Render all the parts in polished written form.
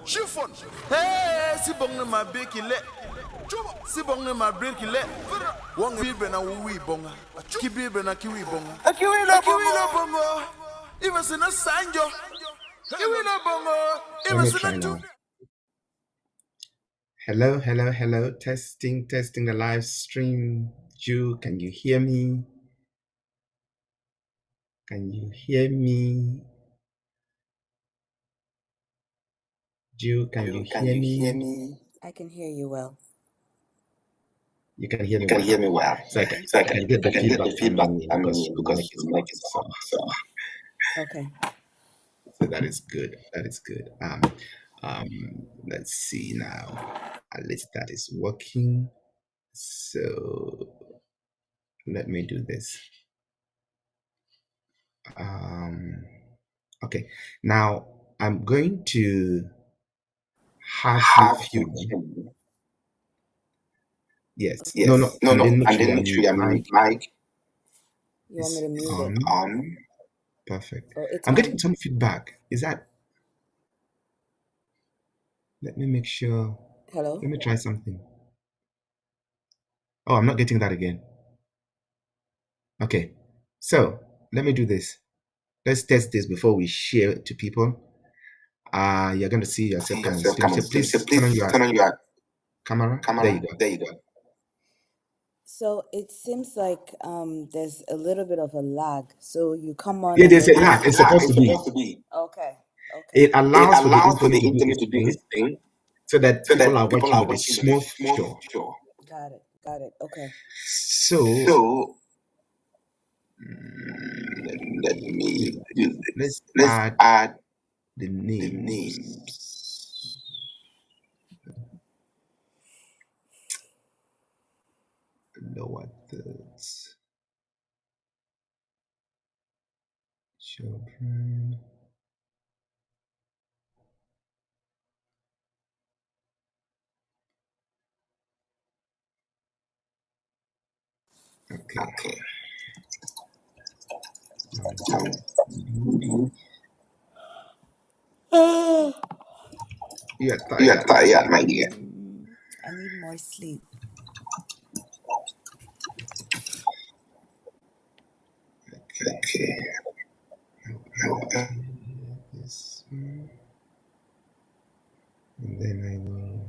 Chiffon. Hey, si bong na mabeki le. Si bong na mabeki le. Wong bibe na wi bonga. Kibibe na kiwi bonga. Kiwi lo bongo. Even si na sanjo. Kiwi lo bongo. Even si na tu. Hello. Testing the live stream. Ju, can you hear me? Ju, can you hear me? I can hear you well. You can hear me well. So I can get the feedback. Because the mic is off. So. Okay. So that is good. Let's see now. At least that is working. So let me do this. Okay. Now I'm going to have you. Yes. No. And then make sure your mic. You want me to mute it? On. Perfect. Oh, it's I'm on. getting some feedback. Is that? Let me make sure. Hello? Let me try something. Oh, I'm not getting that again. Okay. So let me do this. Let's test this before we share it to people. You're going to see yourself come on screen. Please turn on your camera. There you go. So it seems like there's a little bit of a lag. So you come on. Yeah, there's a lag. It's supposed to be. Okay. It allows for the internet to do its thing, so that people are watching with a smooth show. Got it. Okay. So let's add the names. Lower thirds. Children. Okay. You're tired, my dear. I need more sleep. Okay. This one. And then I will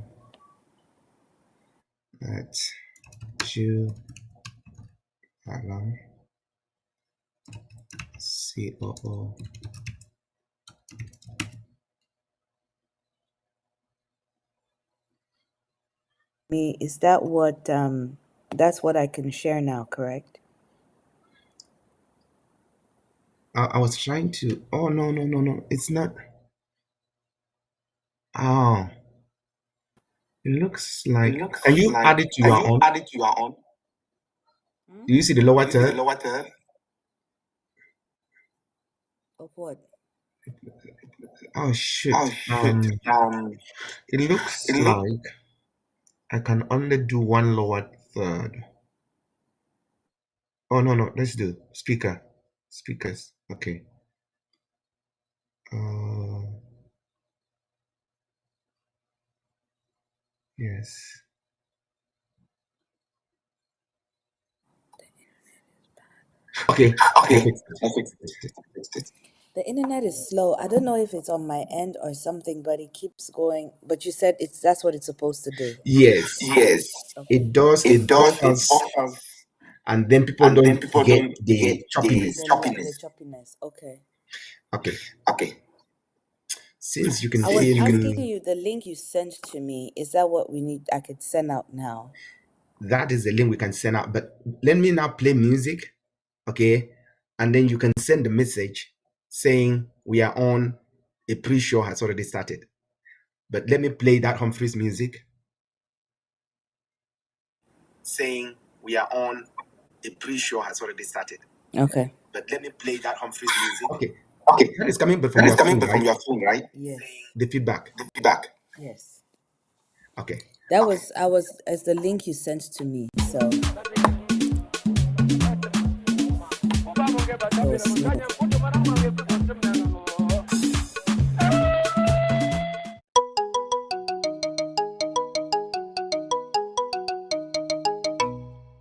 add Ju alarm COO. Is that what that's what I can share now, correct? I was trying to. Oh no! It's not. Oh, it looks like. Can you add it to your own? Do you see the lower third? Of what? Oh shit! It looks like I can only do one lower third. Oh no! Let's do speakers. Okay. Yes. Okay. The internet is slow. I don't know if it's on my end or something, but it keeps going. But you said that's what it's supposed to do. Yes. Okay. It does. It offers, and then people don't get the choppiness. The choppiness. Okay. Since you can I was hear asking me, you the link you sent to me. Is that what we need? I could send out now. that is the link we can send out. But let me now play music, okay? And then you can send the message saying we are on. A pre-show has already started. But let me play that Humphreys music saying we are on. A pre-show has already started. Okay. But let me play that Humphreys music. Okay. Okay. That is coming from That is your coming phone, from right? your phone, right? Yes. The feedback. The feedback. Yes. Okay. That was as the link you sent to me. So it was smooth.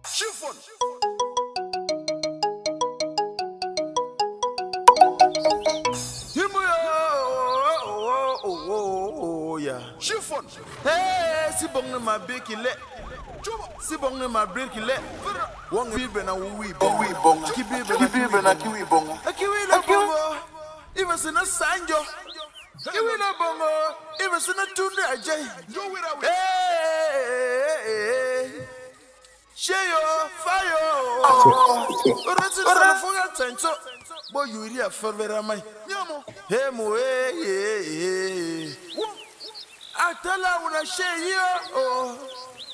Chiffon. Yeah. Chiffon. Hey, si bong ma beki le. Si bong ma breki le. Wong bibe na wi bong. Kibibe na kiwi bong. Kiwi na bongo. Even sin a sanjo. Kiwi na bongo. Even sin a tunde ajay. Hey. Share fire. Resident for your tenso. Boy, you hear for very much. Hey, mo, hey. I tell her when I share you. Oh,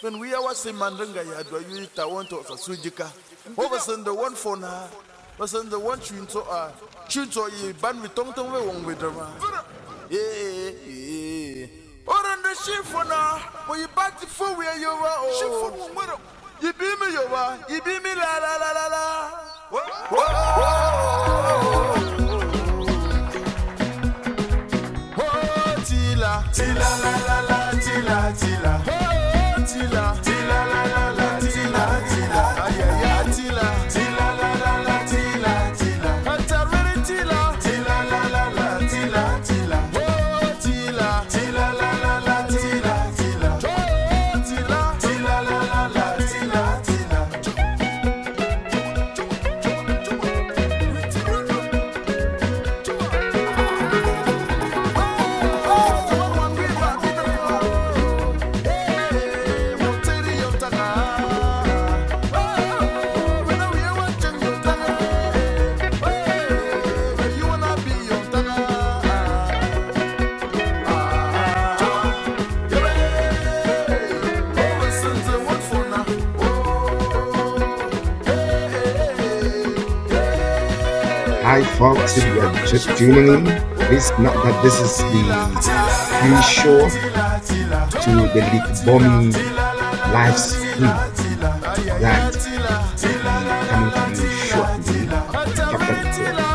when we are watching Mandanga, you want to Sujika. What was in the one for now? Was in the one chunto, ye ban with Tonton Wong with them. Yeah. Or on the ship for now, when you back to full where you are. You be me, you be me, la la la la la. Oh, tila, tila la la la, tila, tila. Oh, tila, tila la la la, tila, tila. Ay ay ay, tila, tila la la la, tila, tila. Atarere tila, tila la la la, tila, tila. Oh, tila, tila la la la, tila, tila. Oh, tila, tila la la la, tila, tila. Hi, folks. If you are just tuning in, please note that this is the pre-show to the Litbomi live stream that coming to you shortly. Capital Tila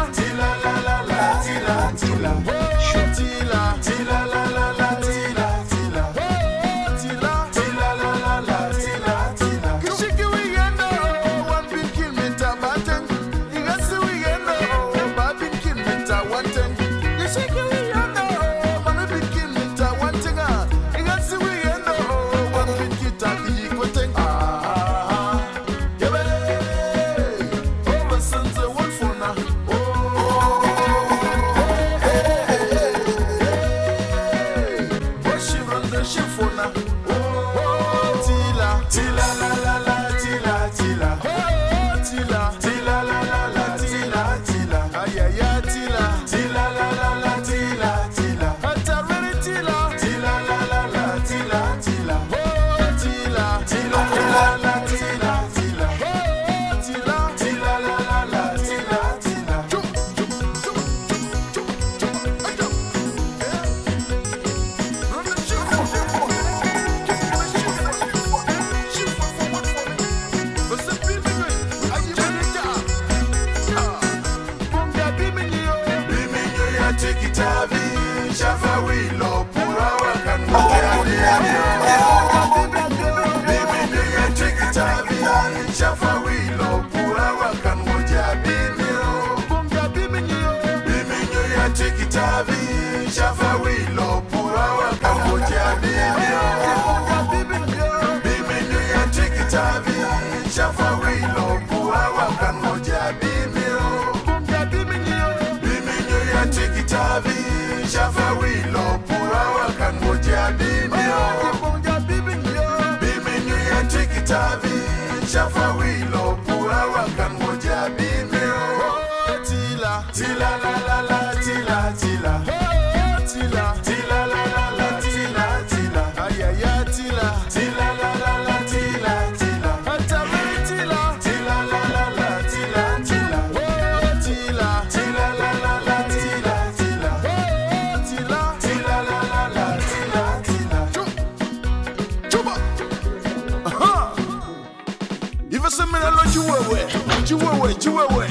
Chiwewe.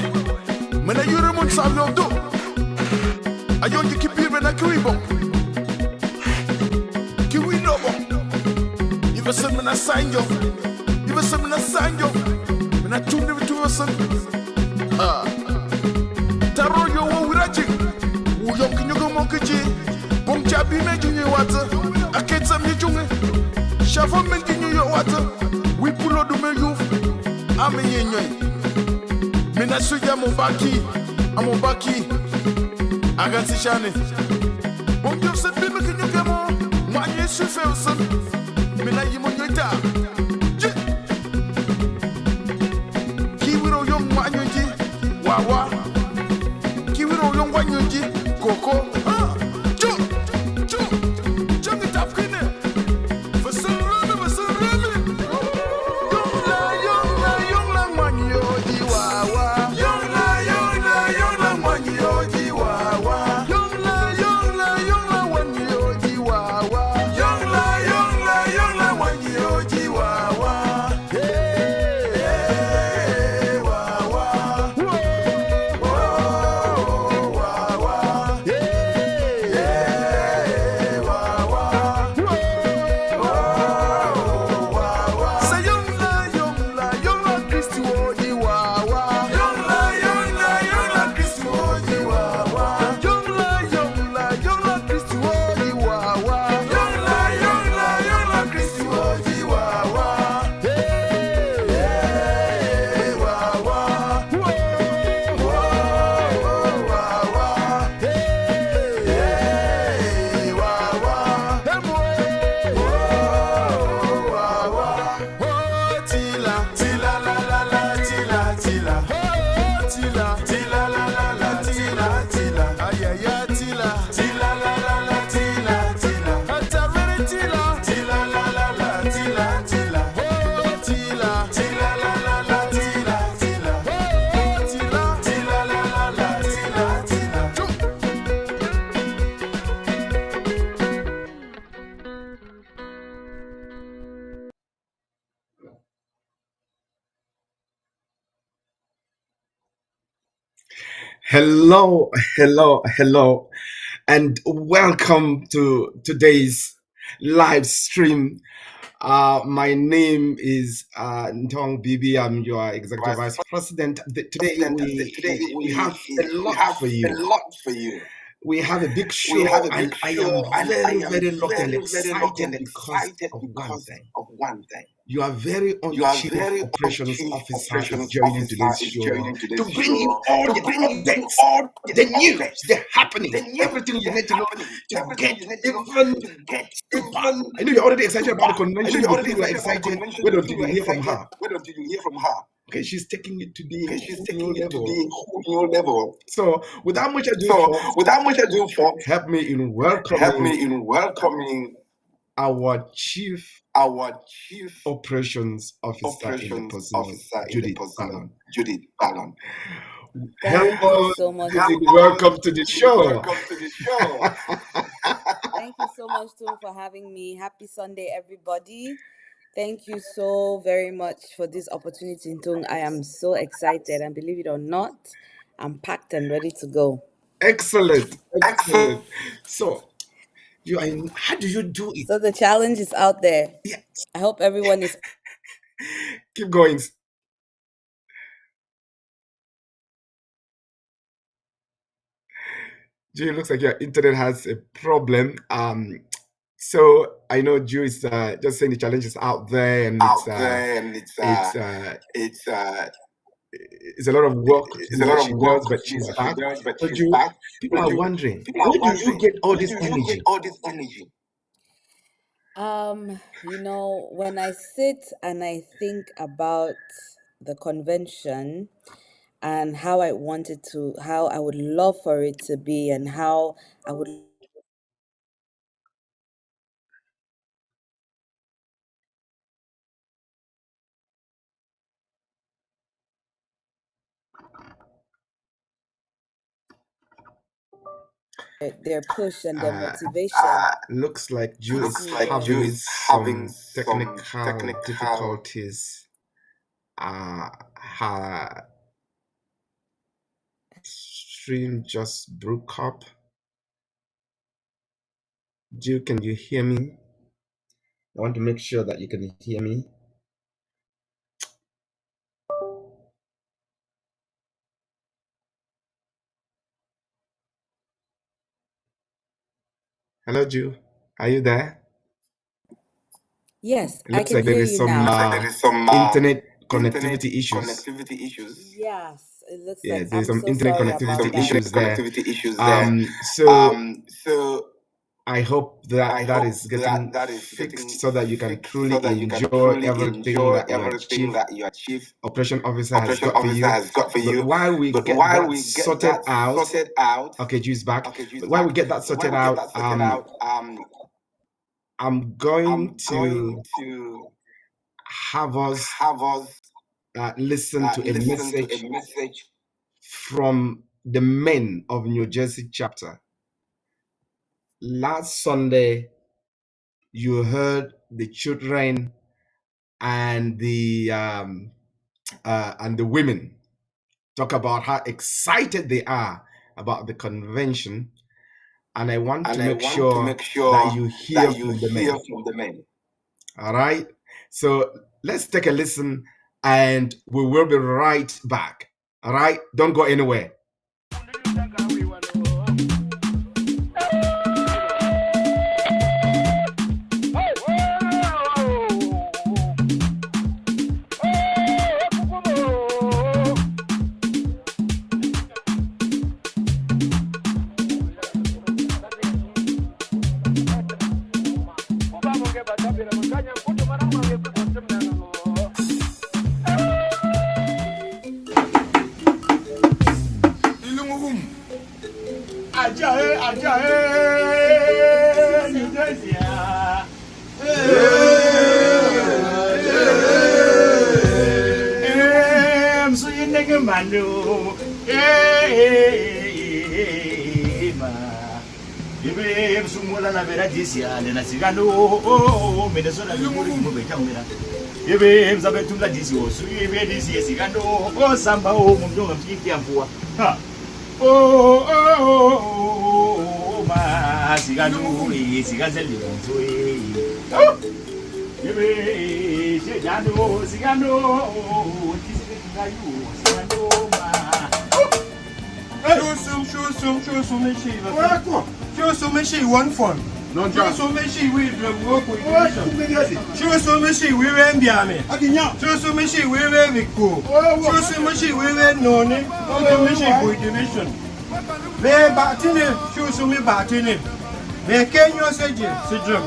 Mena yure mun savyo do. Ayon ki kibibe na kiwi bon. Kiwi no bon. Ibe se mena sanjo. Ibe se mena sanjo. Mena tunde bitu wasan. Taro yo wo wiraji. Wo yon kinyogo monkeji. Bon chabi me jinye wata. Aketsa mi junge. Shafo me jinye yo wata. We pull out the me youth. I'm in yen. Mina suja mubaki, amubaki, agati shane. Bon Dieu se bime que nous gamo, moi je suis fait au son. Mina yimo nyota. Kiwiro yong wanyoji, wawa. Kiwiro yong wanyoji, koko. Hello, and welcome to today's live stream. My name is Ntong Bibi. I'm your executive vice president. Today we have a lot for you. We have a big show, and I am very lucky and excited because of one thing. You are very on Chief Operations Officer is joining today's show to bring you all the updates, the news, the happening, everything you need to know to get even. I know you're already excited about the convention. You think you're excited. Wait until you hear from her. Okay, she's taking it to the whole level. So, without much ado, folks, help me in welcoming our chief operations officer in the person of Judith Ballon. Thank you so much. Welcome to the show. Thank you so much too for having me. Happy Sunday, everybody. Thank you so very much for this opportunity, Ntung. I am so excited, and believe it or not, I'm packed and ready to go. Excellent. So, how do you do it? So the challenge is out there. Yes. I hope everyone is. Keep going. Ju, it looks like your internet has a problem. So I know Ju is just saying the challenge is out there, and it's a lot of work. It's a lot of work, but she's back. So Ju, people are wondering, where do you get all this energy? When I sit and I think about the convention and how I would love for it to be, and how I would their push and their motivation. Looks like Ju is having some technical difficulties. Her stream just broke up. Jill, can you hear me? I want to make sure that you can hear me. Hello, Jill. Are you there? Yes, It I looks can like there hear is you some now. internet connectivity issues. Yes, it looks Yeah, like there's I'm some so internet sorry connectivity about that. issues there. So I hope that that is getting fixed so that you can truly enjoy everything that your chief operation officer has got for you. But while we get that sorted out, okay, Juice back. But while we get that sorted out, I'm going to have us listen to a message from the men of New Jersey chapter. Last Sunday, you heard the children and the women talk about how excited they are about the convention, and I want to make sure that you hear from the men. All right, so let's take a listen, and we will be right back. All right, don't go anywhere. One fun. No job. So me she we work with division. She so me she we ren biame. So me she we ren biko. So me she we ren noni. So me she with division. Me batine. So me batine. Me kenyo seje sidrum.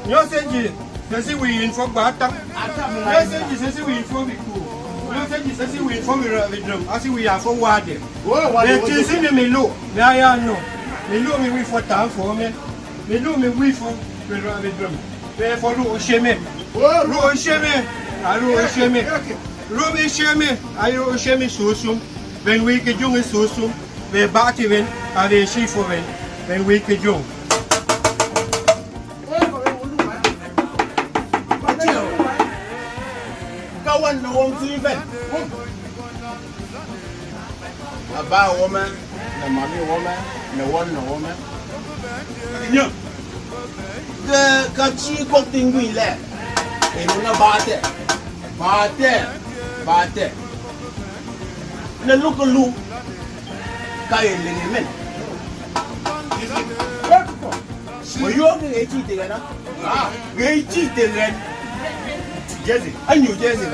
Nyo seje. Sesi we in for bata. Nyo seje sesi we in for biko. Nyo seje sesi we in for vidrum. Asi we are for wade. Me chisi me lo. Me aya no. Me lo me we for time for me. Me do me we for me drum. Me for do sheme. Ro sheme. Aro sheme. Ro me sheme. Ayo sheme sosum. Ben we ke jung sosum. Me bati wen ave shi for wen. Ben we ke jung. Kawan no one to event. About woman, the mommy woman, the one no woman. The Kachi cooking we left. And on a bate. The local loop. Kayan Linimen. Were you on the 80 together? Ah, we 80 together. Jersey, I knew Jersey.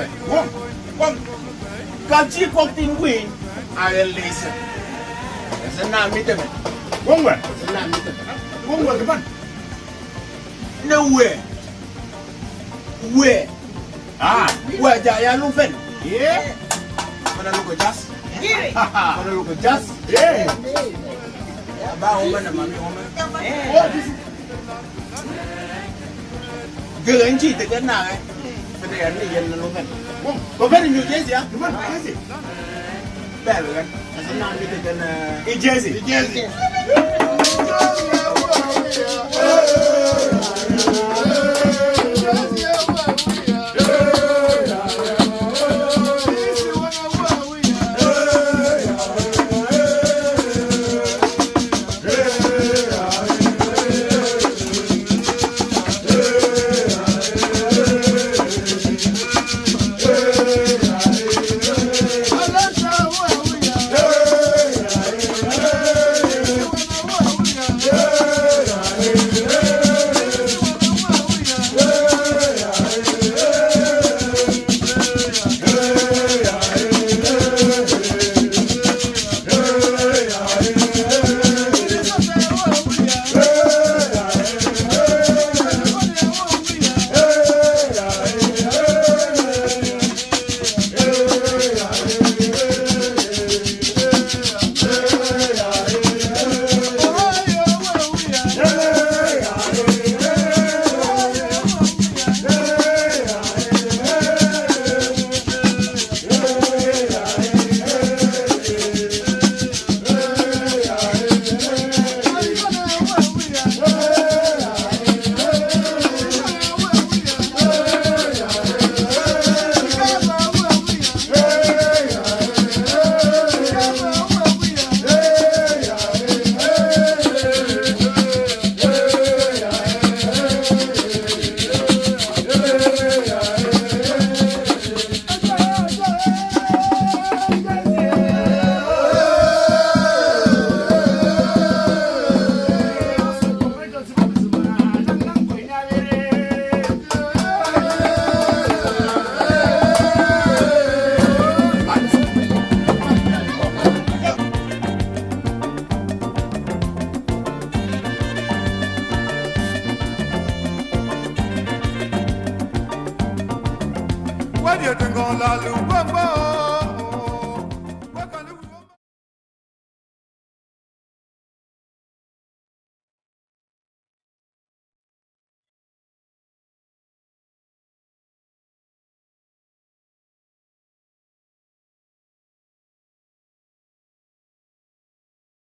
One. Kachi cooking win. I listen. It's a name meeting. One way. It's a name meeting. One way, the nowhere. Where? Where Diana Fen? Yeah. When I look at just. When I look at just. Yeah. About woman and mommy woman. What is it? Girl and cheat again now. But they are not yelling no fen. But very New Jersey, yeah? Come on, Jersey. Better, as a non in Jersey. Jersey.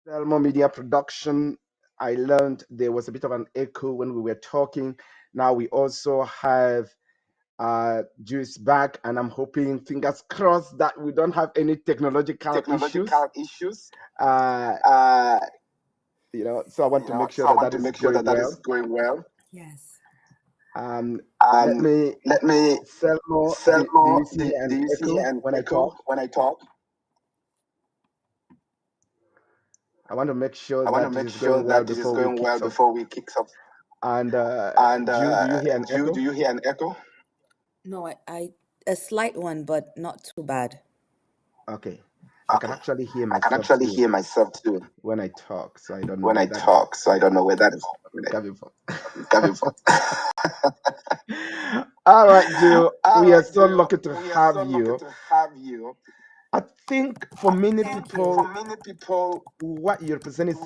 Selmo Media Production. I learned there was a bit of an echo when we were talking. Now we also have Juice back, and I'm hoping, fingers crossed, that we don't have any technological issues. So I want to make sure that is going well. Yes. Let me, Selmo, do you see an echo when I talk? I want to make sure that this is going well before we kick off. And Ju, do you hear an echo? Do you hear an echo? No, I a slight one, but not too bad. Okay. I can actually hear myself too when I talk, so I don't know where that is coming from. All right, Ju. We are so lucky to have you. I think for many people, what you represent is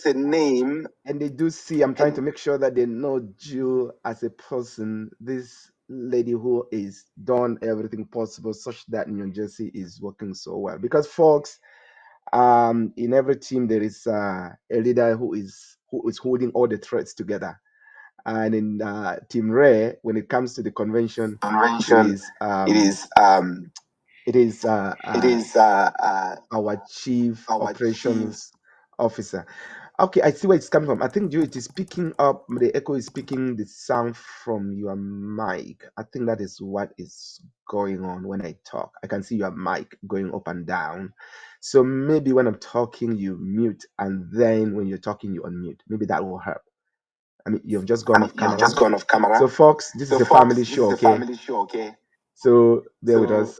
a name, and they do see. I'm trying to make sure that they know Ju as a person. This lady who is done everything possible such that New Jersey is working so well. Because folks, in every team there is a leader who is holding all the threads together. And in Team Ray, when it comes to the convention, it is our chief operations officer. Okay, I see where it's coming from. I think Joe, it is picking up, the echo is picking the sound from your mic. I think that is what is going on when I talk. I can see your mic going up and down. So maybe when I'm talking, you mute, and then when you're talking, you unmute. Maybe that will help. I mean, you've just gone off camera. So folks, this is a family show, okay? So bear with us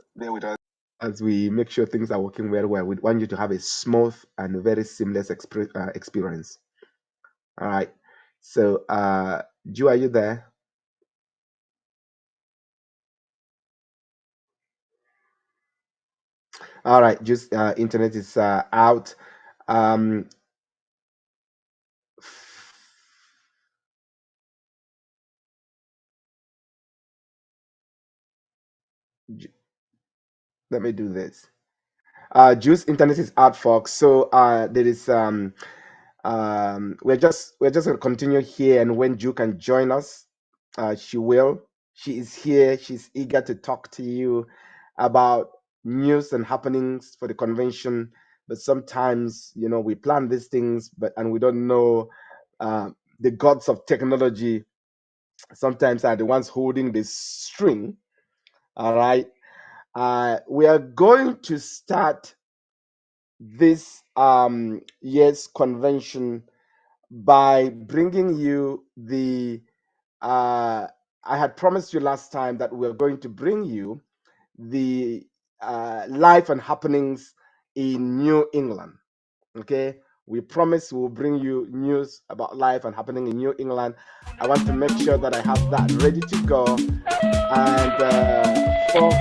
as we make sure things are working very well. We want you to have a smooth and very seamless experience. All right. So, Ju, are you there? All right. Just internet is out. Let me do this. Juice internet is out, folks. So there is we're just going to continue here, and when Ju can join us, she will. She is here. She's eager to talk to you about news and happenings for the convention. But sometimes, we plan these things, and we don't know the gods of technology. Sometimes are the ones holding the string. All right. We are going to start this year's convention by bringing you the I had promised you last time that we're going to bring you the life and happenings in New England. Okay, we promise we'll bring you news about life and happening in New England. I want to make sure that I have that ready to go. And folks,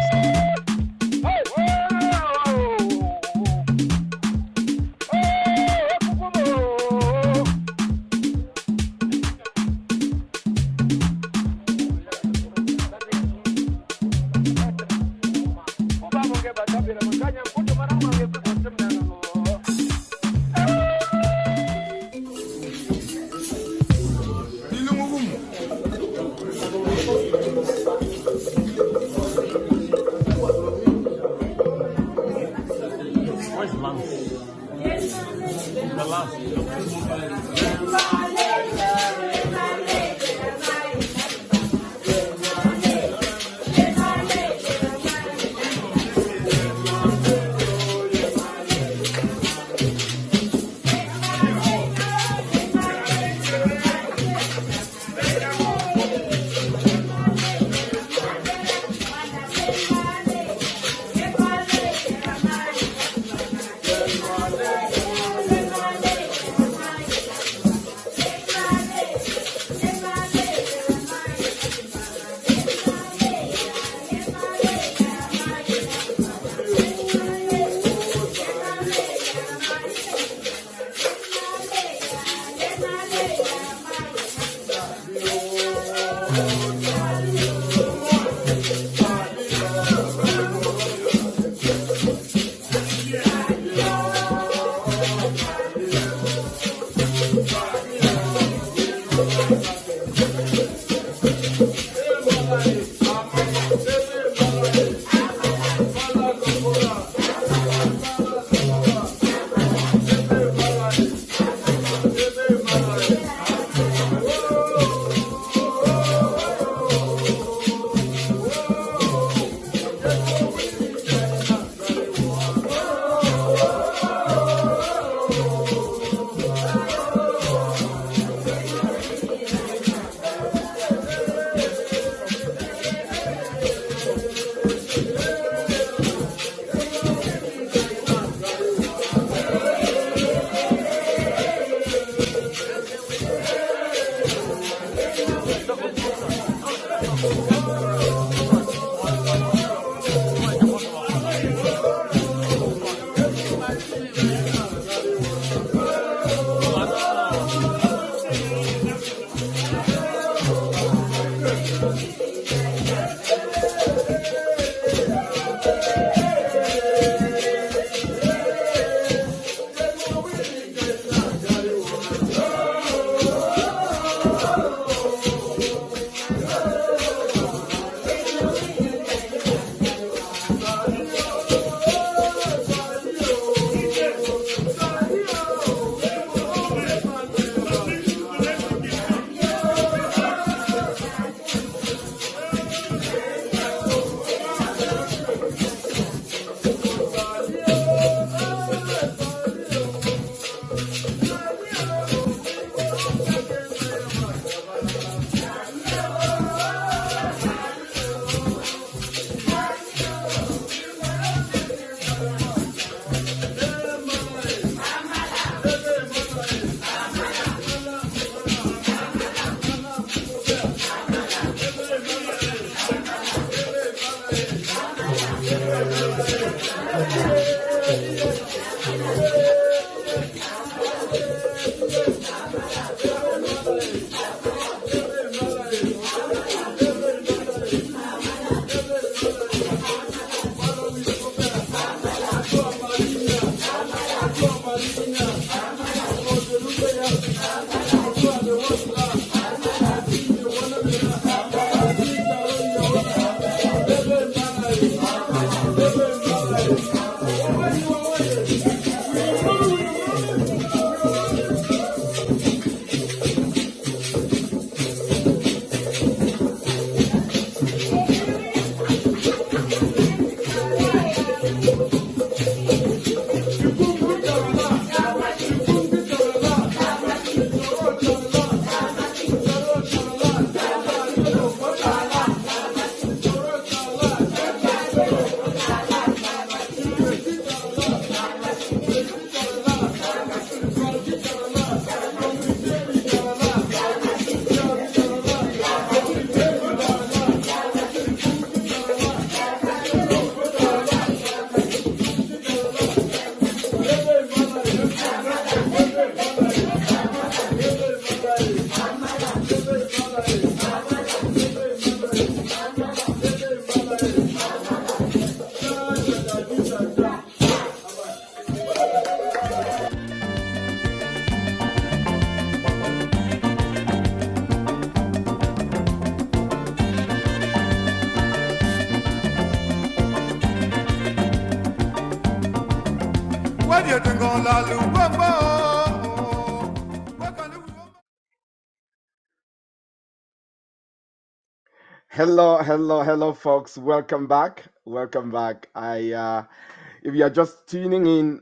Hello, folks. Welcome back. Welcome back. If you are just tuning in,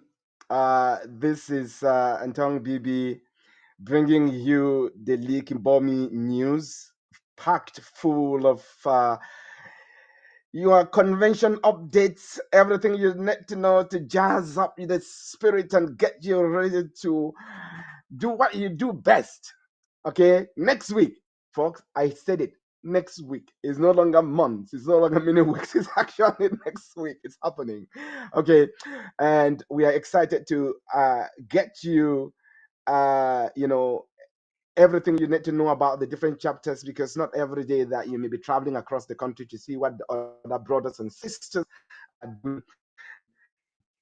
this is Antong BB bringing you the Leak Bomi news, packed full of your convention updates, everything you need to know to jazz up the spirit and get you ready to do what you do best. Okay, next week, folks, I said it. Next week is no longer months, it's no longer many weeks, it's actually next week. It's happening. Okay, and we are excited to get you, you know, everything you need to know about the different chapters, because not every day that you may be traveling across the country to see what the other brothers and sisters are doing,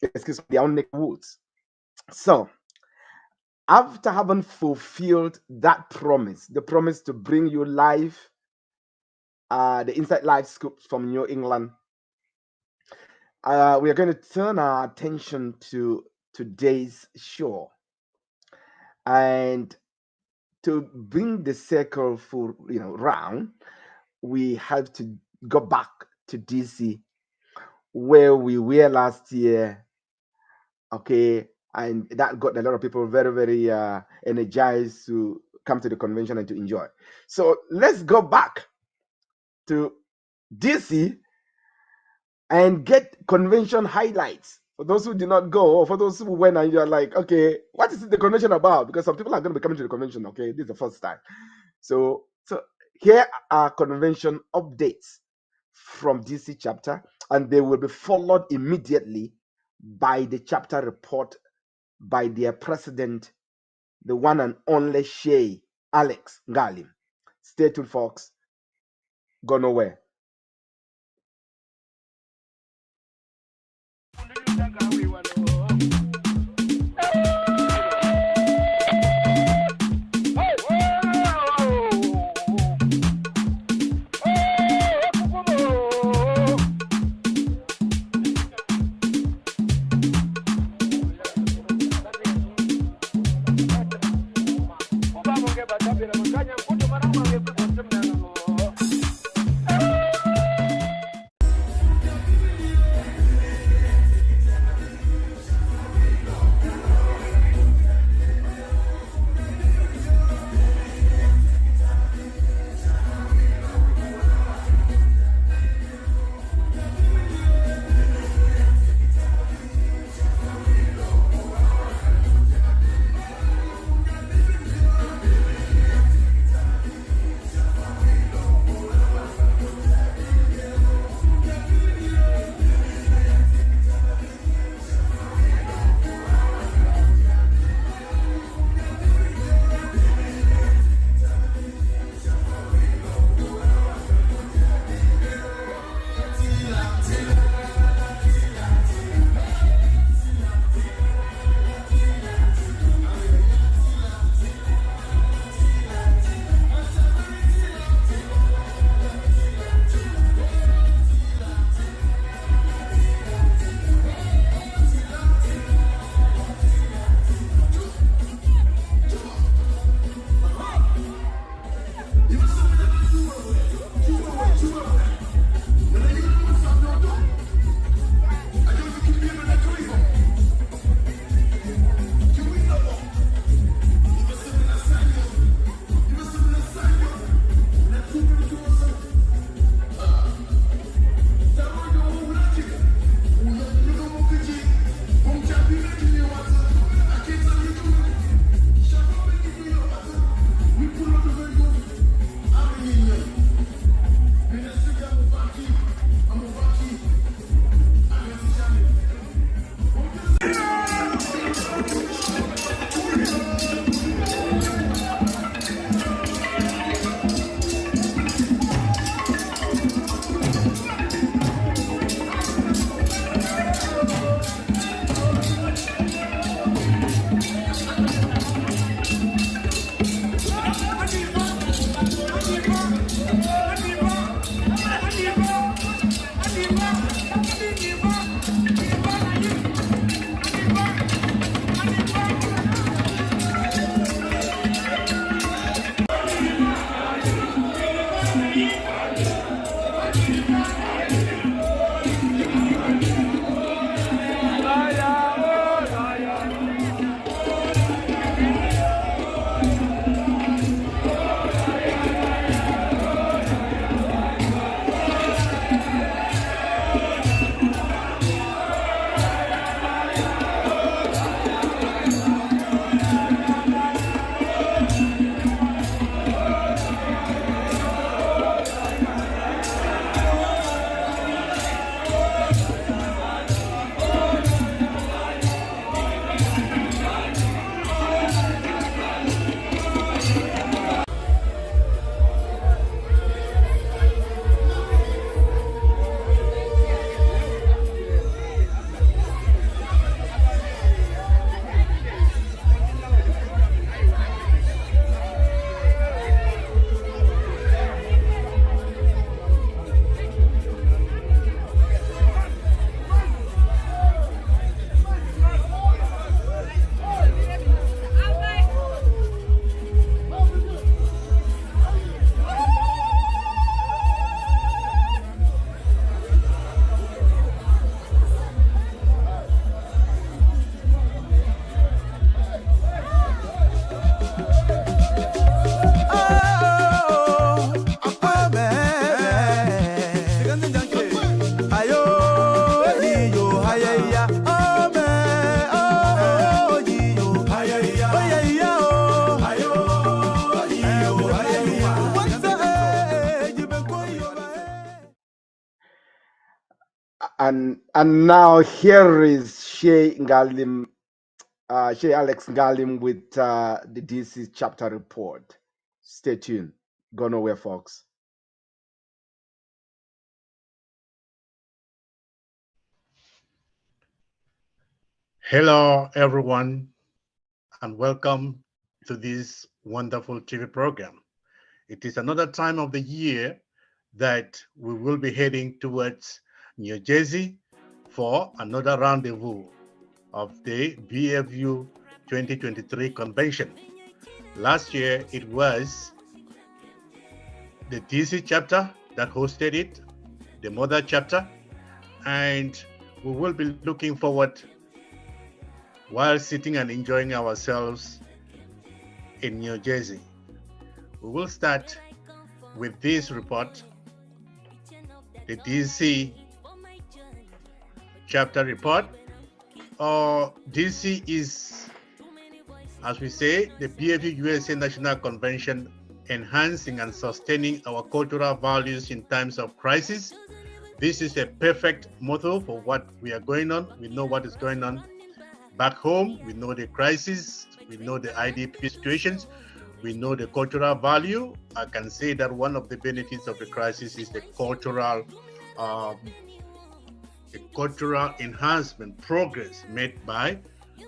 excuse me, their own neck woods. So, after having fulfilled that promise, the promise to bring you live, the Inside Live scoops from New England, we are going to turn our attention to today's show. And to bring the circle full, round, we have to go back to DC, where we were last year. Okay, and that got a lot of people very, very energized to come to the convention and to enjoy. So let's go back to DC and get convention highlights for those who did not go, or for those who went and you're like, okay, what is the convention about? Because some people are going to be coming to the convention. Okay, this is the first time. So here are convention updates from DC chapter, and they will be followed immediately by the chapter report by their president, the one and only Shay Alex Ngalim. Stay tuned, folks. Go nowhere. And now here is Shay Ngalim, Shay Alex Ngalim with the DC chapter report. Stay tuned. Go nowhere, folks. Hello, everyone, and welcome to this wonderful TV program. It is another time of the year that we will be heading towards New Jersey for another rendezvous of the BFU 2023 convention. Last year, it was the DC chapter that hosted it, the mother chapter, and we will be looking forward while sitting and enjoying ourselves in New Jersey. We will start with this report, the DC chapter report. DC is, as we say, the BFU-USA National Convention, enhancing and sustaining our cultural values in times of crisis. This is a perfect motto for what we are going on. We know what is going on back home. We know the crisis. We know the IDP situations. We know the cultural value. I can say that one of the benefits of the crisis is the cultural enhancement progress made by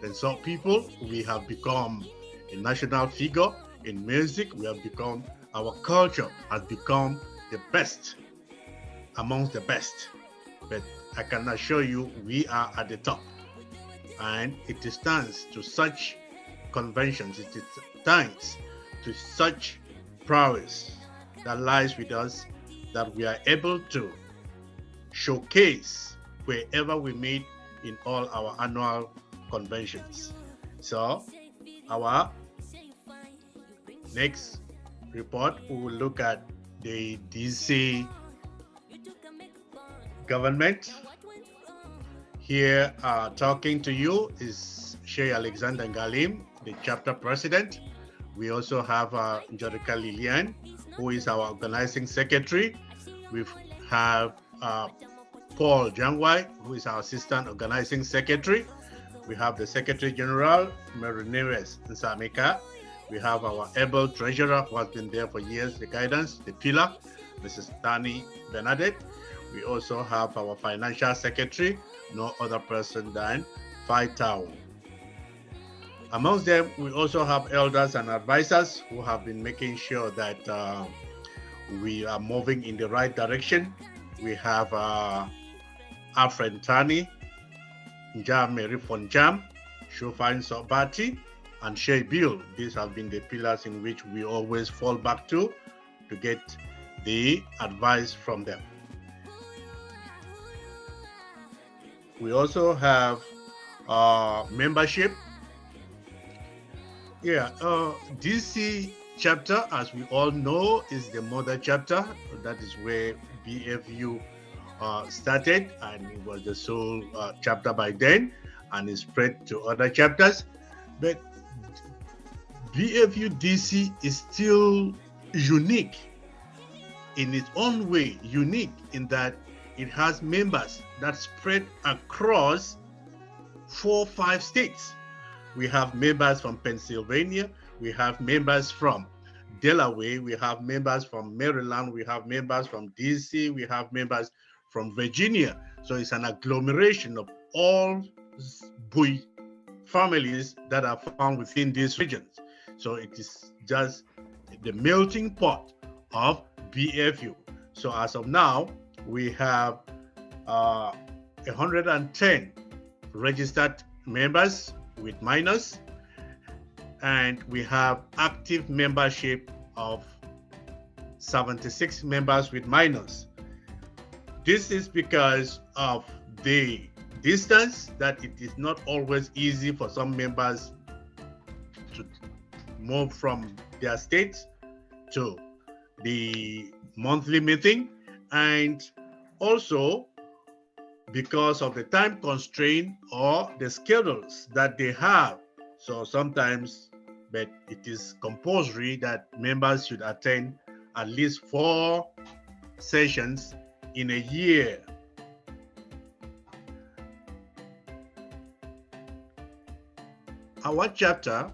the Nsong people. We have become a national figure in music. We have become, our culture has become the best amongst the best. But I can assure you, we are at the top. And it is thanks to such conventions, it is thanks to such prowess that lies with us that we are able to showcase wherever we meet in all our annual conventions. So our next report, we will look at the DC government. Here talking to you is Shay Alexander Ngalim, the chapter president. We also have Jerica Lilian, who is our organizing secretary. We have Paul Jangwai, who is our assistant organizing secretary. We have the secretary general, Mary Neves Nsamika. We have our able treasurer, who has been there for years, the guidance, the pillar, Mrs. Tani Bernadette. We also have our financial secretary, no other person than Phi Tao. Amongst them, we also have elders and advisors who have been making sure that we are moving in the right direction. We have Afren Tani, Njam Mary Fonjam, Shofan Sobati, and Shay Bill. These have been the pillars in which we always fall back to get the advice from them. We also have membership. DC chapter, as we all know, is the mother chapter. That is where BFU started, and it was the sole chapter by then, and it spread to other chapters. But BFU DC is still unique in its own way, unique in that it has members that spread across 4-5 states. We have members from Pennsylvania, we have members from Delaware, we have members from Maryland, we have members from DC, we have members from Virginia. So it's an agglomeration of all Bui families that are found within these regions. So it is just the melting pot of BFU. So as of now, we have 110 registered members with minors, and we have active membership of 76 members with minors. This is because of the distance, that it is not always easy for some members to move from their states to the monthly meeting, and also because of the time constraint or the schedules that they have. So sometimes, but it is compulsory that members should attend at least 4 sessions in a year. our chapter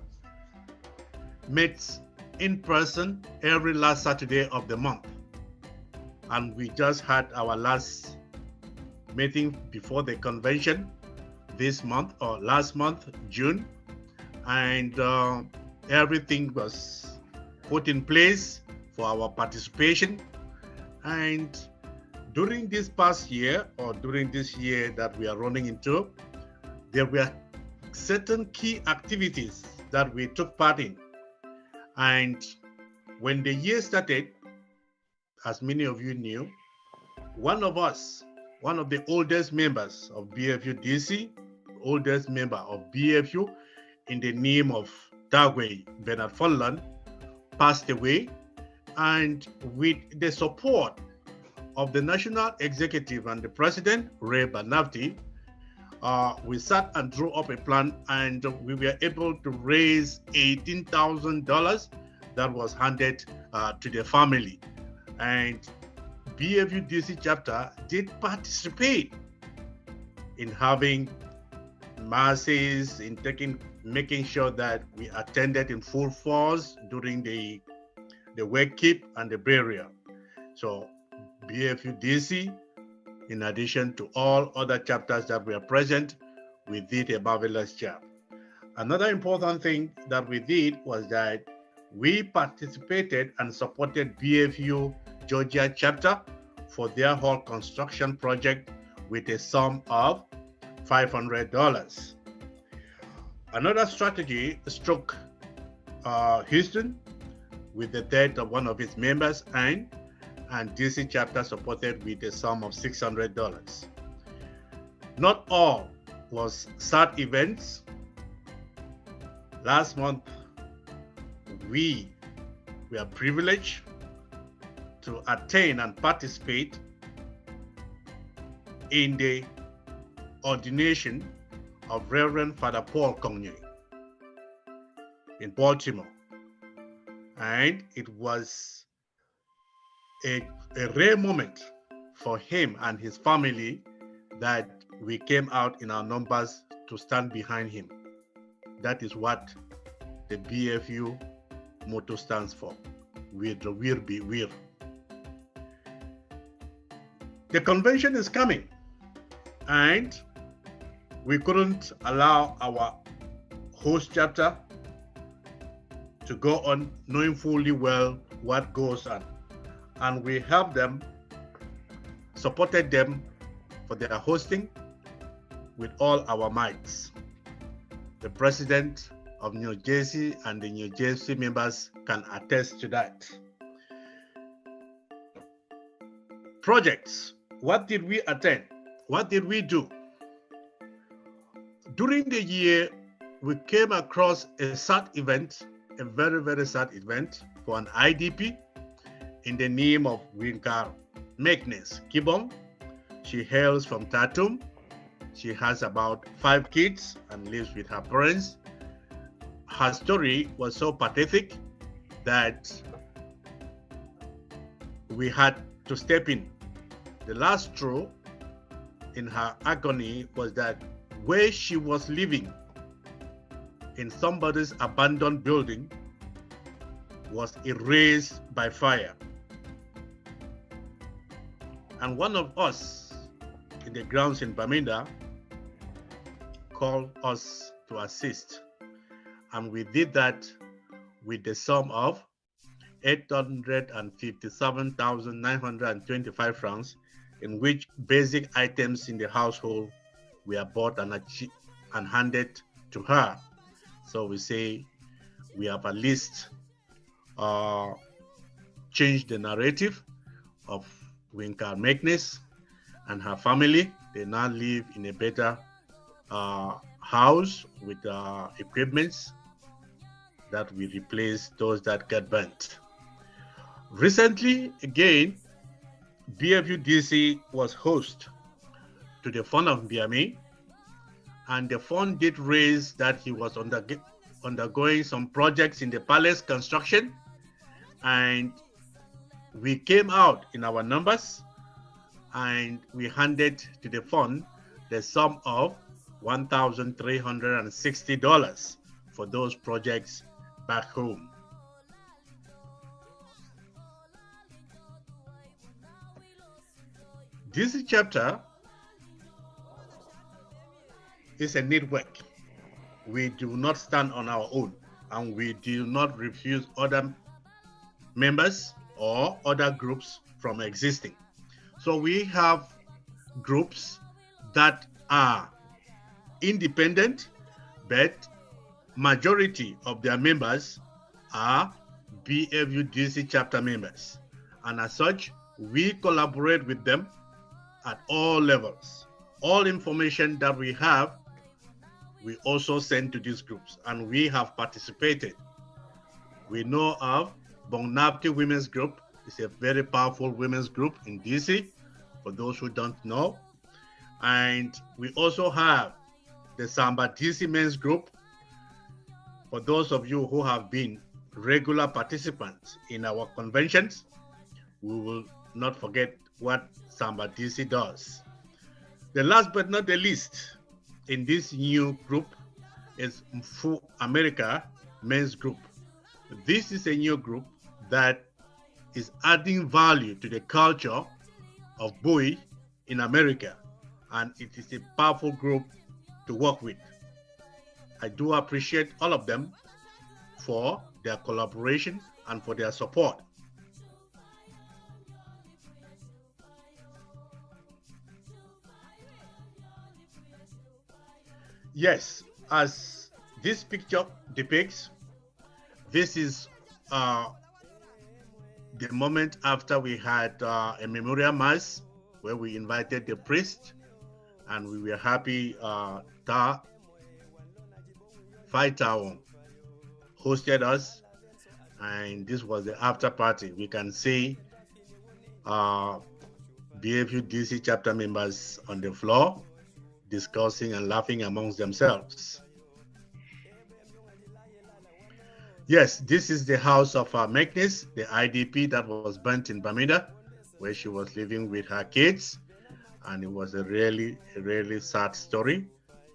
meets in person every last Saturday of the month. And we just had our last meeting before the convention this month or last month, June. And everything was put in place for our participation. And during this past year, or during this year that we are running into, there were certain key activities that we took part in. And when the year started, as many of you knew, one of the oldest members of BFU-DC, oldest member of BFU, in the name of Dagwe Bernard Folland, passed away. And with the support of the National Executive and the President, Ray Banafti, we sat and drew up a plan, and we were able to raise $18,000 that was handed to the family. And BFU-DC chapter did participate in having masses, in making sure that we attended in full force during the wake keep and the burial. So BFU-DC, in addition to all other chapters that were present, we did a marvelous job. Another important thing that we did was that we participated and supported BFU Georgia chapter for their whole construction project with a sum of $500. Another strategy struck Houston with the death of one of its members, and DC chapter supported with a sum of $600. Not all was sad events. Last month, we were privileged to attain and participate in the ordination of Reverend Father Paul Konye in Baltimore. And it was a rare moment for him and his family that we came out in our numbers to stand behind him. That is what the BFU motto stands for. Wir be wir. The convention is coming, and we couldn't allow our host chapter to go on knowing fully well what goes on. And we helped them, supported them for their hosting with all our mights. The president of New Jersey and the New Jersey members can attest to that. Projects. What did we attend? What did we do? During the year, we came across a sad event, a very, very sad event for an IDP in the name of Winkar Magnus Kibong. She hails from Tatum. She has about 5 kids and lives with her parents. Her story was so pathetic that we had to step in. The last straw in her agony was that where she was living in somebody's abandoned building was erased by fire. And one of us in the grounds in Bermuda called us to assist. And we did that with the sum of 857,925 francs, in which basic items in the household were bought and handed to her. So we say we have at least changed the narrative of Winkar Magnus and her family. They now live in a better house with equipments that we replace those that get burnt. Recently, again, BFU-DC was host to the fund of Biami, and the fund did raise that he was undergoing some projects in the palace construction, and we came out in our numbers and we handed to the fund the sum of $1,360 for those projects back home. This chapter is a network. We do not stand on our own, and we do not refuse other members or other groups from existing. So we have groups that are independent, but majority of their members are BFU-DC chapter members. And as such, we collaborate with them at all levels. All information that we have, we also send to these groups, and we have participated. We know of Bongnapti Women's Group. It's a very powerful women's group in DC, for those who don't know. And we also have the Samba DC Men's Group. For those of you who have been regular participants in our conventions, we will not forget what Samba DC does. The last but not the least in this new group is Mfu America Men's Group. This is a new group that is adding value to the culture of Bowie in America, and it is a powerful group to work with. I do appreciate all of them for their collaboration and for their support. Yes, as this picture depicts, this is the moment after we had a memorial mass where we invited the priest, and we were happy that Faitawon hosted us, and this was the after party. We can see BFU-DC chapter members on the floor discussing and laughing amongst themselves. Yes, this is the house of Magnus, the IDP that was burnt in Bermuda, where she was living with her kids. And it was a really sad story,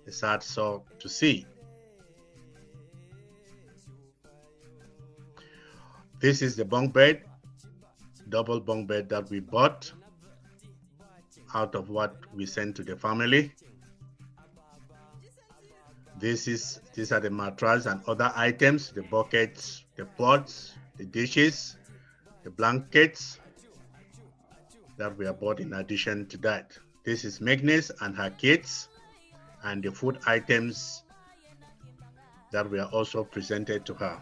a sad song to see. This is the bunk bed, double bunk bed that we bought out of what we sent to the family. These are the mattress and other items, the buckets, the pots, the dishes, the blankets that we have bought in addition to that. This is Magnus and her kids, and the food items that were also presented to her.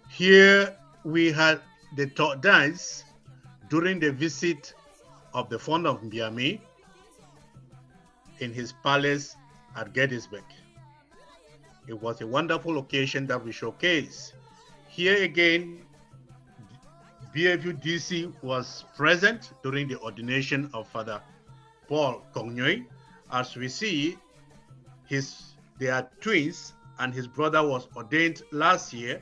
Here we had the talk dance during the visit of the founder of Mbiami in his palace at Gettysburg. It was a wonderful occasion that we showcased. Here again, BFU-DC was present during the ordination of Father Paul Kongnoi. As we see, they are twins, and his brother was ordained last year,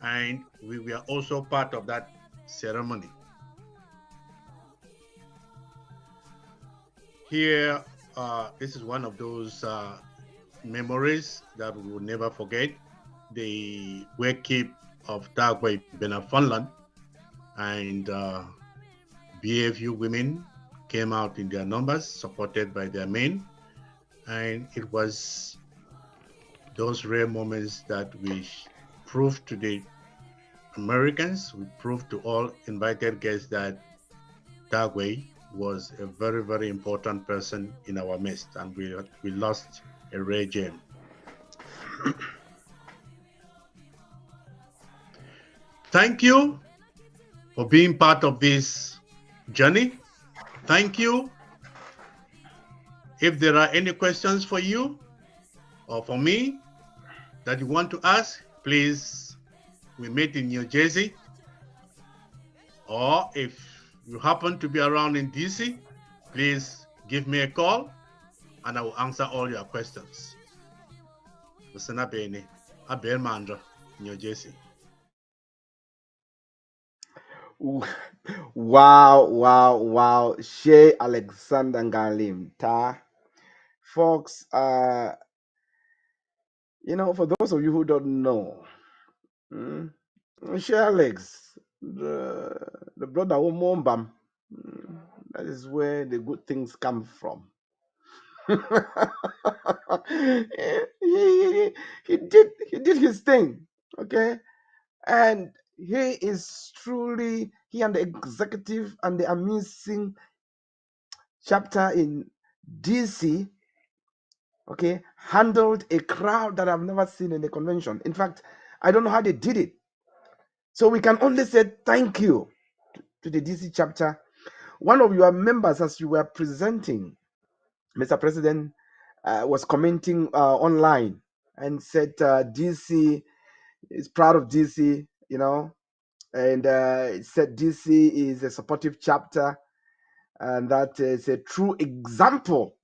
and we were also part of that ceremony. Here, this is one of those memories that we will never forget. The wakekeep of Dagway Benafunland, and BFU women came out in their numbers, supported by their men. And it was those rare moments that we proved to the Americans, we proved to all invited guests that Dagway was a very important person in our midst, and we lost a rare gem. Thank you for being part of this journey. Thank you. If there are any questions for you or for me that you want to ask, please, we meet in New Jersey. Or if you happen to be around in DC, please give me a call and I will answer all your questions. New Jersey. Wow. Shea Alexander Ngalim. Ta. Folks, For those of you who don't know, share Alex, the brother Omombam, that is where the good things come from. he did his thing, okay, and he is truly, he and the executive and the amazing chapter in DC, okay, handled a crowd that I've never seen in a convention. In fact, I don't know how they did it. So we can only say thank you to the DC chapter. One of your members, as you were presenting, Mr. President, was commenting online and said DC is proud of DC, and it said DC is a supportive chapter, and that is a true example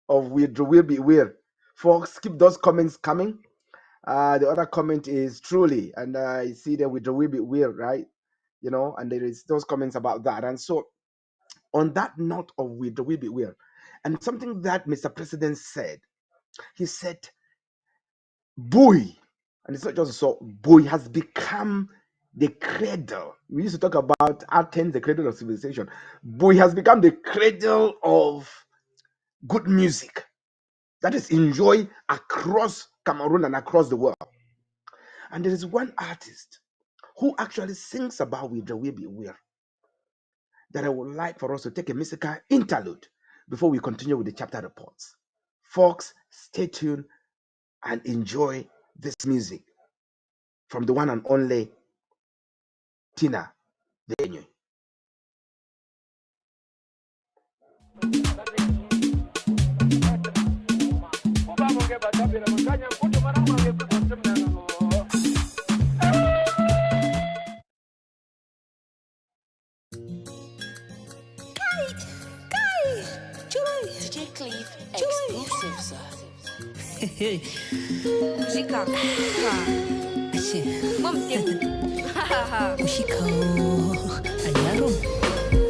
of we will be aware. Folks, keep those comments coming. The other comment is truly, and I see that we will be aware, right? And there is those comments about that. And so on that note of we will be aware, and something that Mr. President said, he said, boy, and it's not just so, boy has become the cradle. We used to talk about Athens, the cradle of civilization. Boy has become the cradle of good music that is enjoyed across Cameroon and across the world. And there is one artist who actually sings about with the way be aware that I would like for us to take a musical interlude before we continue with the chapter reports. Folks, stay tuned and enjoy this music from the one and only Tina Denye.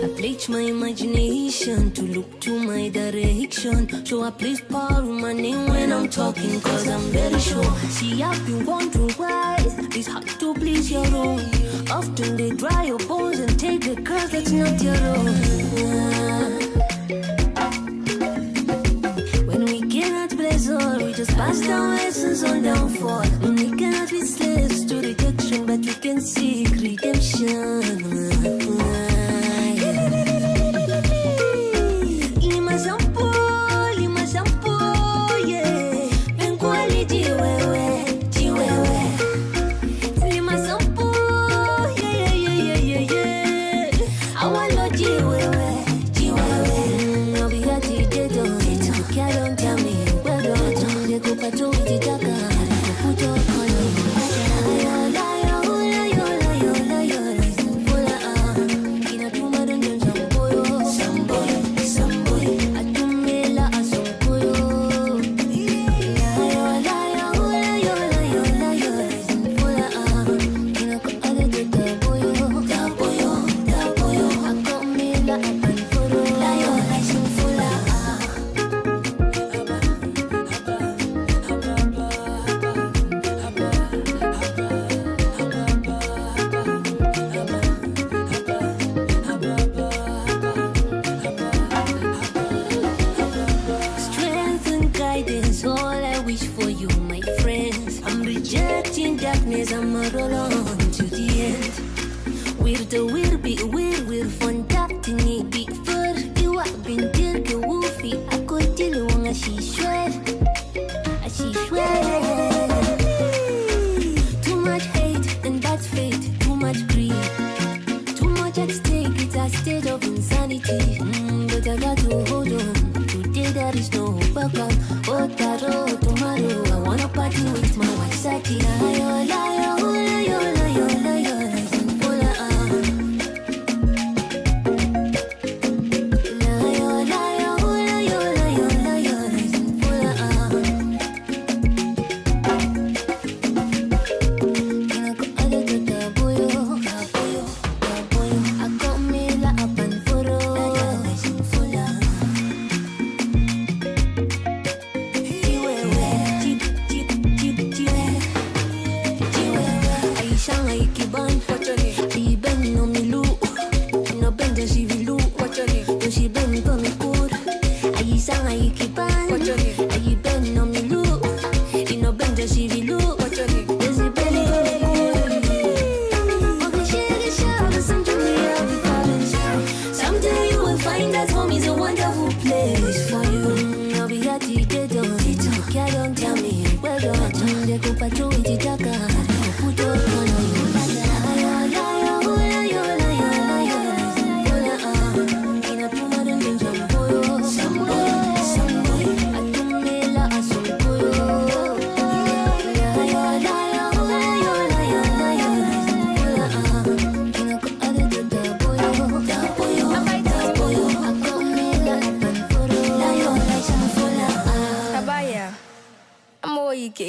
I pledge my imagination to look to my direction. So I please power my name when I'm talking, cause I'm very sure. See, I've been wondering why it's hard to please your own. Often they dry your bones and take the girl that's not your own. When we cannot pleasure, we just pass down lessons on downfall. When we cannot be slaves to rejection, but we can seek redemption.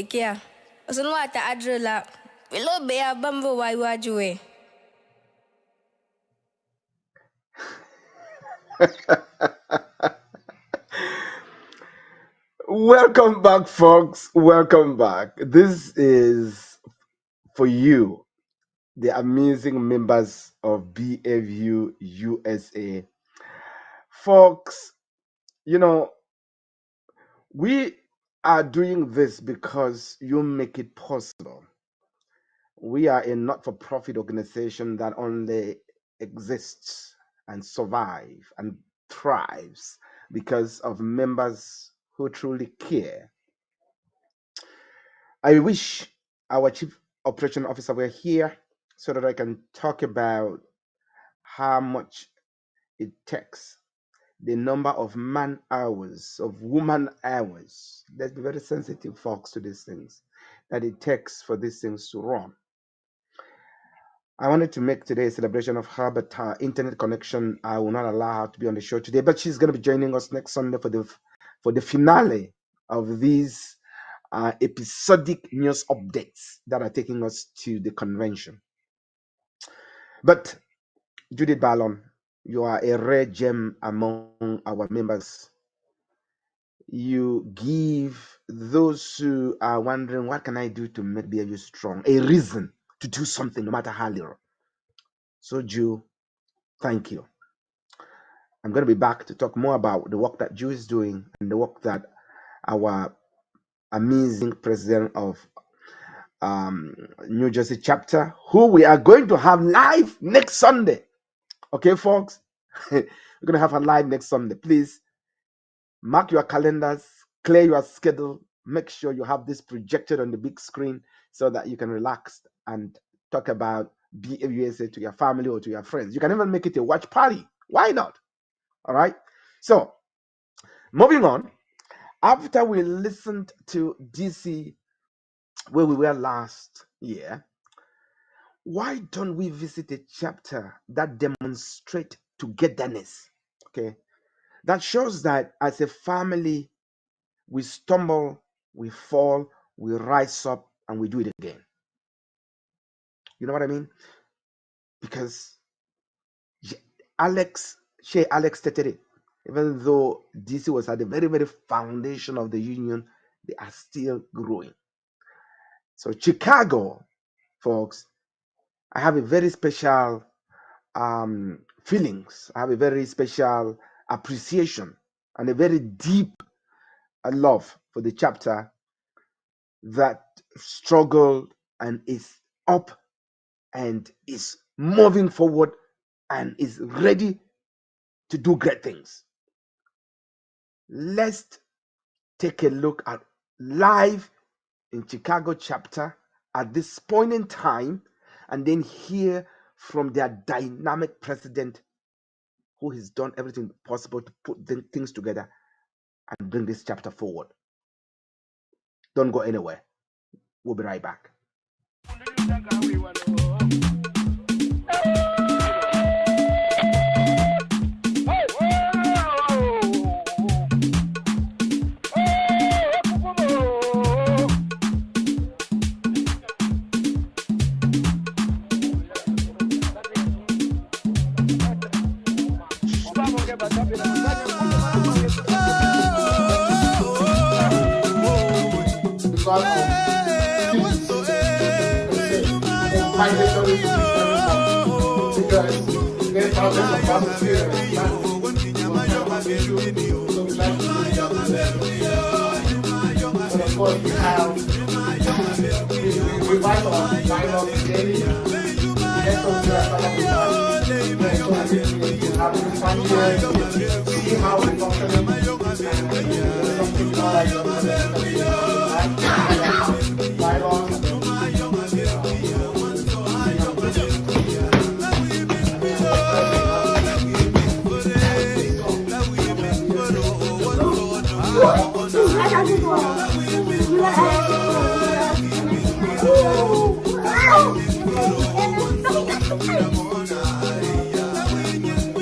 kia. Osun wata adrela. Wilo be a bambo wa wajuwe. Welcome back, folks. Welcome back. This is for you, the amazing members of BFU-USA. Folks, you know, we are doing this because you make it possible. We are a not-for-profit organization that only exists and survives and thrives because of members who truly care. I wish our chief operation officer were here so that I can talk about how much it takes, the number of man hours, of woman hours. Let's be very sensitive, folks, to these things, that it takes for these things to run. I wanted to make today a celebration of her, but her internet connection, I will not allow her to be on the show today. But she's going to be joining us next Sunday for the finale of these episodic news updates that are taking us to the convention. But Judith Ballon, you are a rare gem among our members. You give those who are wondering, what can I do to make BFU strong, a reason to do something, no matter how little. So, Ju, thank you. I'm going to be back to talk more about the work that Ju is doing and the work that our amazing president of New Jersey chapter, who we are going to have live next Sunday. Okay, folks? We're going to have her live next Sunday. Please mark your calendars, clear your schedule, make sure you have this projected on the big screen so that you can relax and talk about BFU-USA to your family or to your friends. You can even make it a watch party. Why not? All right. So, moving on. After we listened to DC, where we were last year, why don't we visit a chapter that demonstrates togetherness? Okay. That shows that as a family, we stumble, we fall, we rise up, and we do it again. You know what I mean? Because Alex stated it. Even though DC was at the very, very foundation of the union, they are still growing. So Chicago, folks, I have a very special feelings. I have a very special appreciation and a very deep love for the chapter that struggled and is up and is moving forward and is ready to do great things. Let's take a look at live in Chicago chapter at this point in time, and then hear from their dynamic president who has done everything possible to put things together and bring this chapter forward. Don't go anywhere. We'll be right back.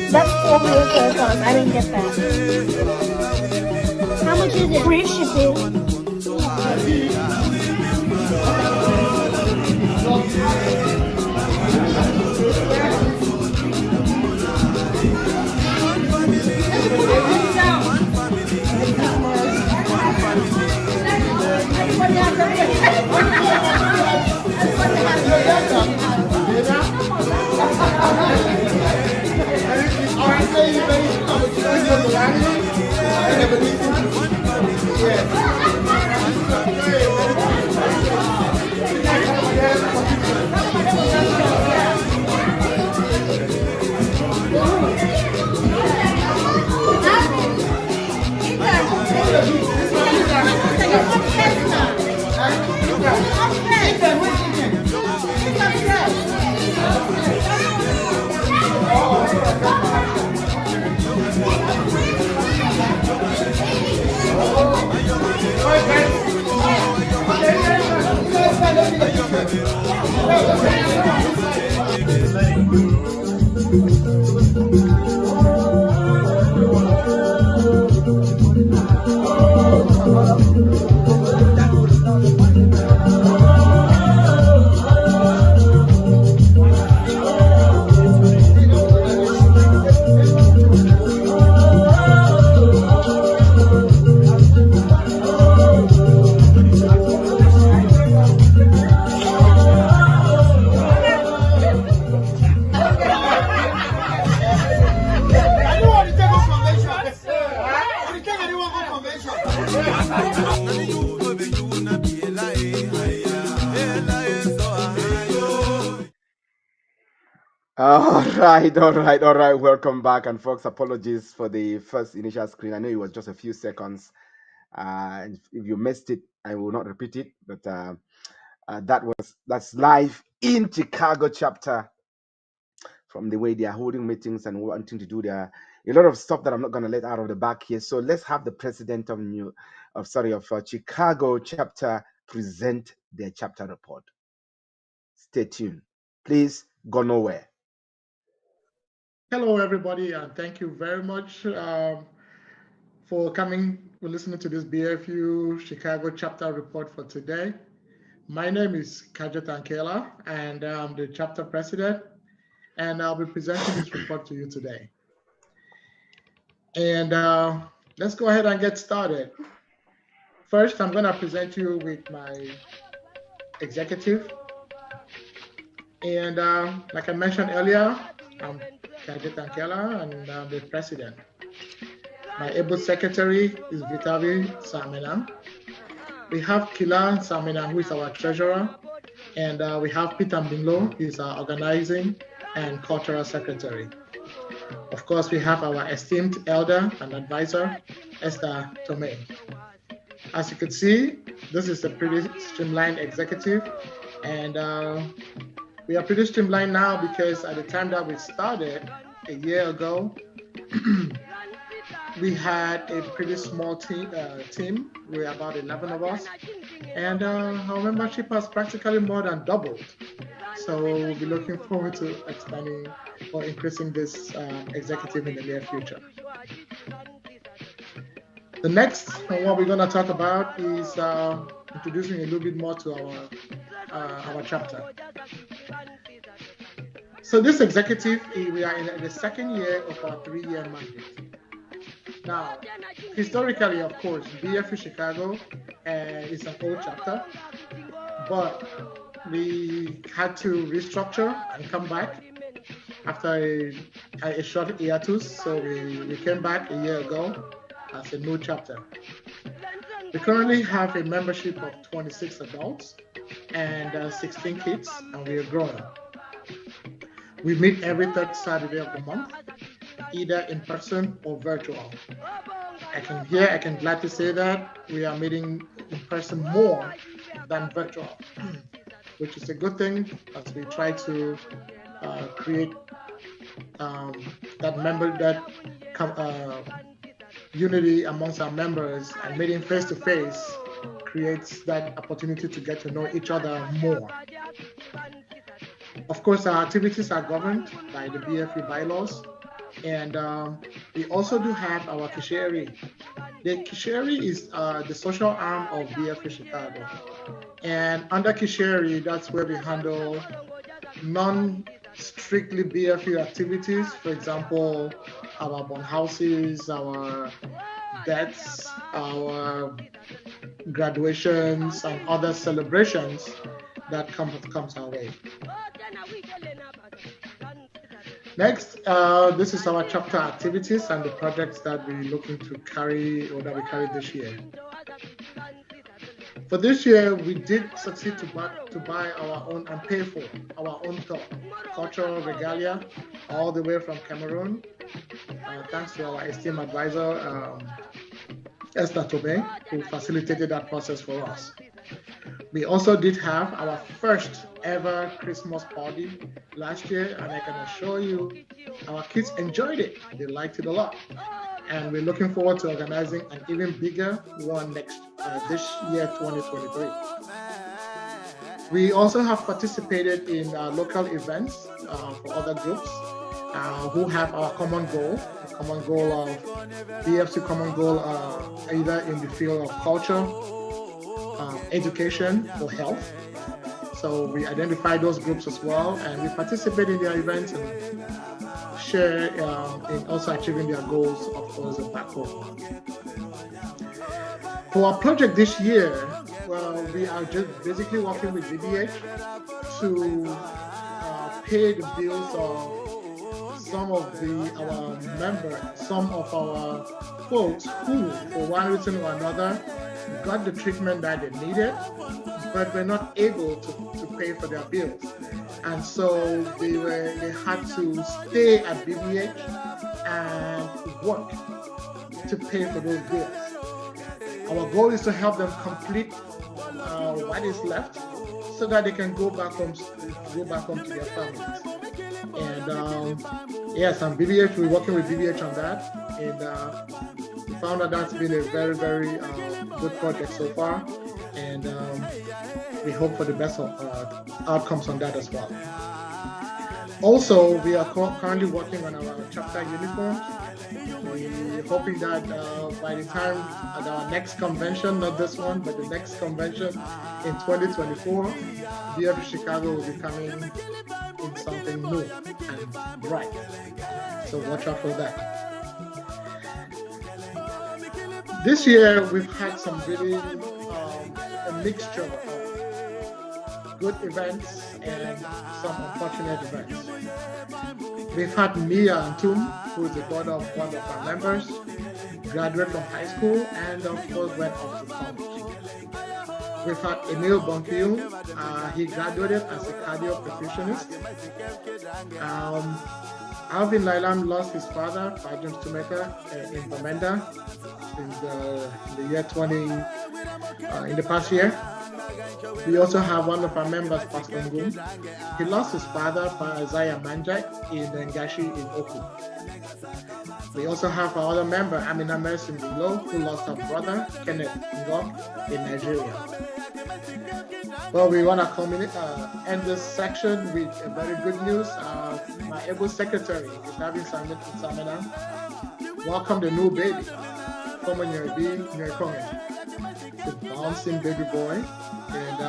That's only okay, cause I didn't get that. How much is it? Free shipping. All right. Welcome back, and folks, apologies for the first initial screen. I know it was just a few seconds. If you missed it, I will not repeat it. But that's live in Chicago chapter. From the way they are holding meetings and wanting to do a lot of stuff that I'm not going to let out of the back here. So let's have the president of Chicago chapter present their chapter report. Stay tuned. Please go nowhere. Hello, everybody, and thank you very much for coming, for listening to this BFU Chicago chapter report for today. My name is Kaja Tankela, and I'm the chapter president, and I'll be presenting this report to you today. And let's go ahead and get started. First, I'm going to present you with my executive. And like I mentioned earlier, I'm Kaja Tankela, and I'm the president. My able secretary is Vitavi Samena. We have Kila Samena, who is our treasurer, and we have Peter Mbinglo, who is our organizing and cultural secretary. Of course, we have our esteemed elder and advisor, Esther Tomei. As you can see, this is a pretty streamlined executive, and we are pretty streamlined now because at the time that we started a year ago, we had a pretty small team. We were about 11 of us, and our membership has practically more than doubled. So we'll be looking forward to expanding or increasing this executive in the near future. The next what we're going to talk about is introducing a little bit more to our chapter. So this executive, we are in the second year of our 3-year mandate. Now, historically, of course, BFU Chicago is an old chapter, but we had to restructure and come back after a short hiatus. So we came back a year ago as a new chapter. We currently have a membership of 26 adults and 16 kids, and we are growing. We meet every third Saturday of the month, either in person or virtual. I can gladly say that we are meeting in person more than virtual, which is a good thing as we try to create unity amongst our members, and meeting face to face creates that opportunity to get to know each other more. Of course, our activities are governed by the BFU bylaws, and we also do have our Kisheri. The Kisheri is the social arm of BFU Chicago, And under Kisheri, that's where we handle non-strictly BFU activities. For example, our bond houses, our deaths, our graduations, and other celebrations that comes our way. Next, this is our chapter activities and the projects that we're looking to carry or that we carried this year. For this year, we did succeed to buy our own and pay for our own cultural regalia all the way from Cameroon, thanks to our esteemed advisor, Esther Tobe, who facilitated that process for us. We also did have our first ever Christmas party last year, and I can assure you our kids enjoyed it. They liked it a lot. And we're looking forward to organizing an even bigger one this year, 2023. We also have participated in local events for other groups who have our common goal, the common goal of BFC common goal, either in the field of culture, education, or health. So we identify those groups as well, and we participate in their events and share in also achieving their goals, of course, back home. For our project this year, well, we are just basically working with BBH to pay the bills of some of our members, some of our folks who, for one reason or another, got the treatment that they needed, but were not able to pay for their bills. And so they had to stay at BBH and work to pay for those bills. Our goal is to help them complete what is left so that they can go back home to their families. And yes, and BBH, we're working with BBH on that. And we found that that's been a very, very good project so far. And we hope for the best outcomes on that as well. Also, we are currently working on our chapter uniforms. We're hoping that by the time at our next convention, not this one, but the next convention in 2024, BFU Chicago will be coming in something new and bright. So watch out for that. This year, we've had some really a mixture of good events and some unfortunate events. We've had Mia Antum, who is the daughter of one of our members, graduate from high school and of course went off to college. We've had Emil Bonquil, he graduated as a cardio perfusionist. Alvin Lailam lost his father, Fajan Stumeka, in Bamenda in the year in the past year. We also have one of our members, Pastor Ngum. He lost his father, Isaiah Manjak, in Ngashi in Oku. We also have our other member, Amina Mersin Bilo, who lost her brother, Kenneth Ngok, in Nigeria. Well, we want to end this section with a very good news. My able secretary is having Samina welcome the new baby, Common Nyerkongen, the bouncing baby boy. And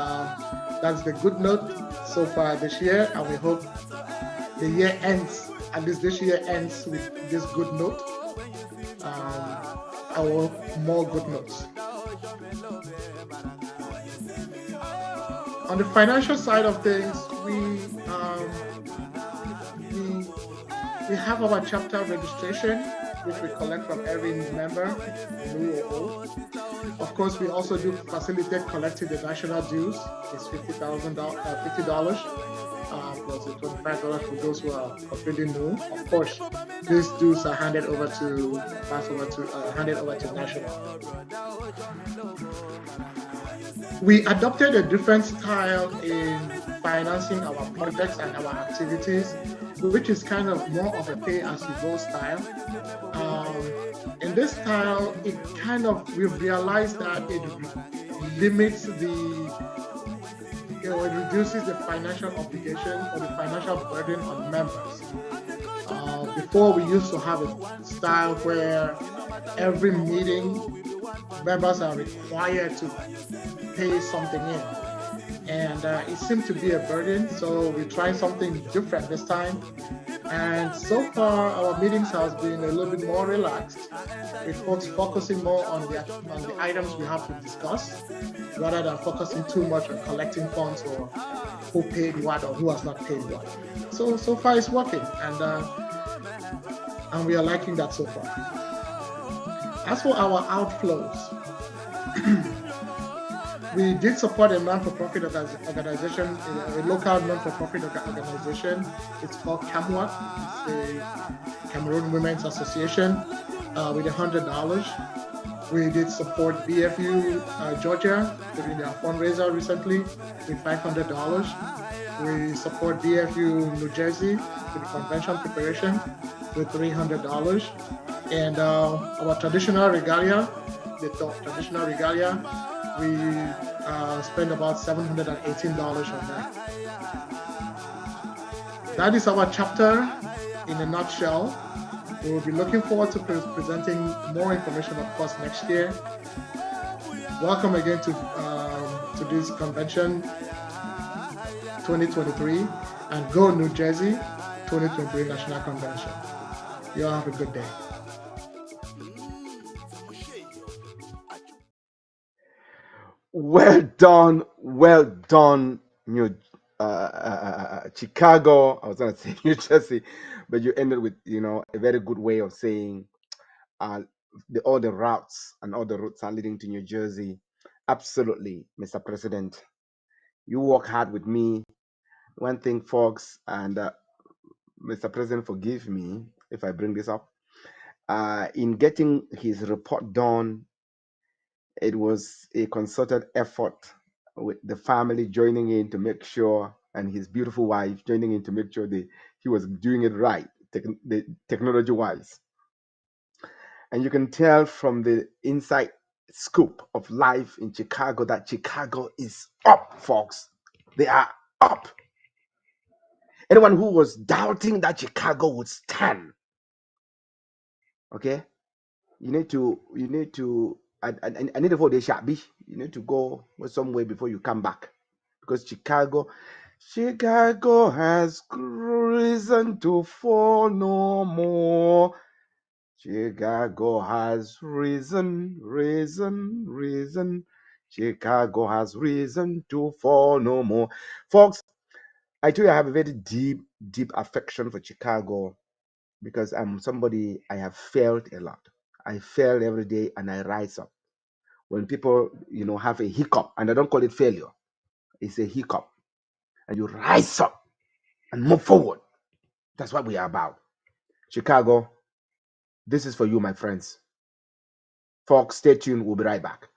that's the good note so far this year, and we hope the year ends, at least this year ends with this good note, or more good notes. On the financial side of things, we have our chapter registration, which we collect from every member, new or old. Of course, we also do facilitate collecting the national dues. It's $50, plus the $25 for those who are completely new. Of course, these dues are handed over to national. We adopted a different style in financing our projects and our activities, which is kind of more of a pay-as-you-go style. In this style, we've realized that it limits it reduces the financial obligation or the financial burden on members. Before, we used to have a style where every meeting, members are required to pay something in. and it seemed to be a burden. So we tried something different this time. And so far, our meetings has been a little bit more relaxed, with folks focusing more on the items we have to discuss, rather than focusing too much on collecting funds or who paid what or who has not paid what. So far it's working, and we are liking that so far. As for our outflows, we did support a non-for-profit organization, a local non-for-profit organization. It's called CAMWA. It's the Cameroon Women's Association, with $100. We did support BFU Georgia during their fundraiser recently with $500. We support BFU New Jersey with the convention preparation with $300. And our traditional regalia, we spend about $718 on that. That is our chapter in a nutshell. We will be looking forward to presenting more information, of course, next year. Welcome again to this convention 2023, and go New Jersey 2023 National Convention. You all have a good day. Well done, Chicago. I was gonna say New Jersey, but you ended with a very good way of saying all the routes and all the routes are leading to New Jersey. Absolutely, Mr. President, you work hard with me. One thing, folks, and Mr. President, forgive me if I bring this up. In getting his report done, it was a concerted effort with the family joining in to make sure, and his beautiful wife joining in to make sure he was doing it right, technology-wise. And you can tell from the inside scoop of life in Chicago that Chicago is up, folks. They are up. Anyone who was doubting that Chicago would stand, okay, you need to I need to vote they shall be. You need to go somewhere before you come back, because Chicago has risen to fall no more. Chicago has risen. Chicago has risen to fall no more. Folks, I tell you, I have a very deep affection for Chicago, because I'm somebody, I have failed a lot. I fail every day and I rise up. When people, have a hiccup, and I don't call it failure, it's a hiccup, and you rise up and move forward. That's what we are about. Chicago, this is for you, my friends. Folks, stay tuned. We'll be right back.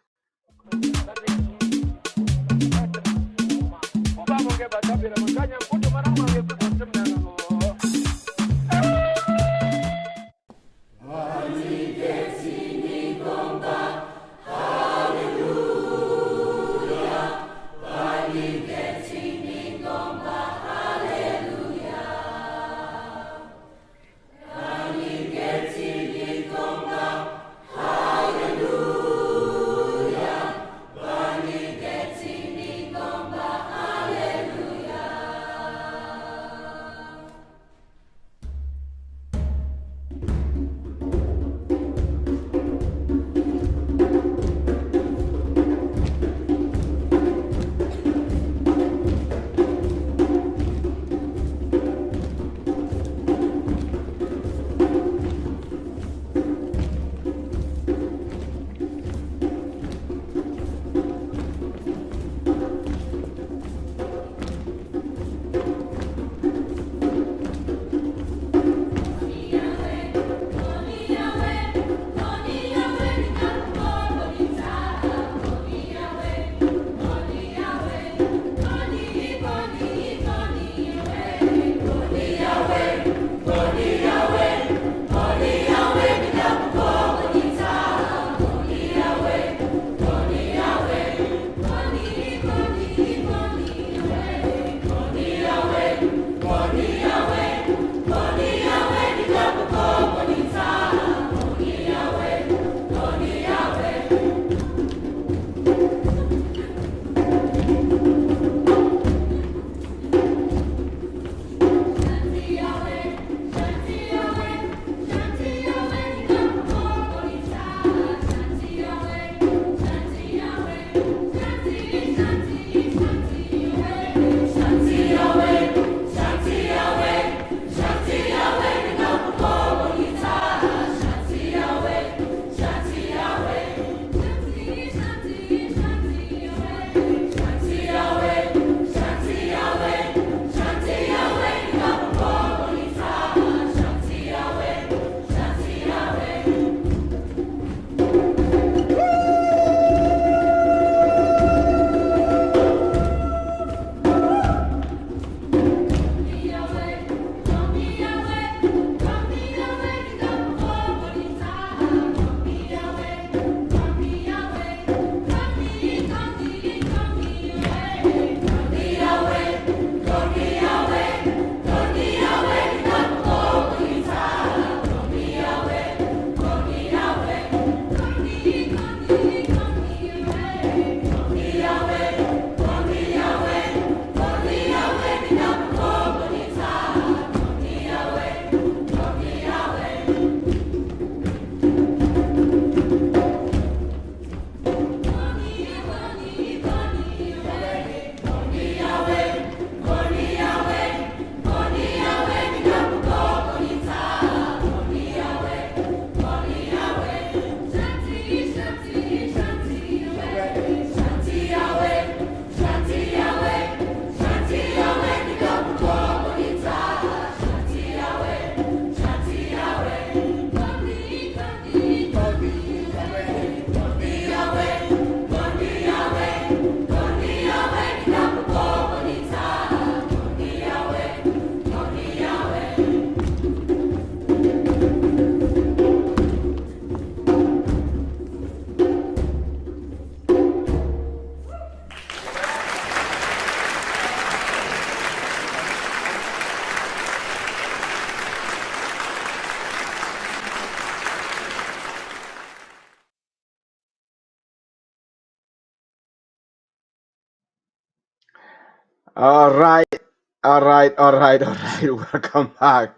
All right, all right, all right, all right. Welcome back,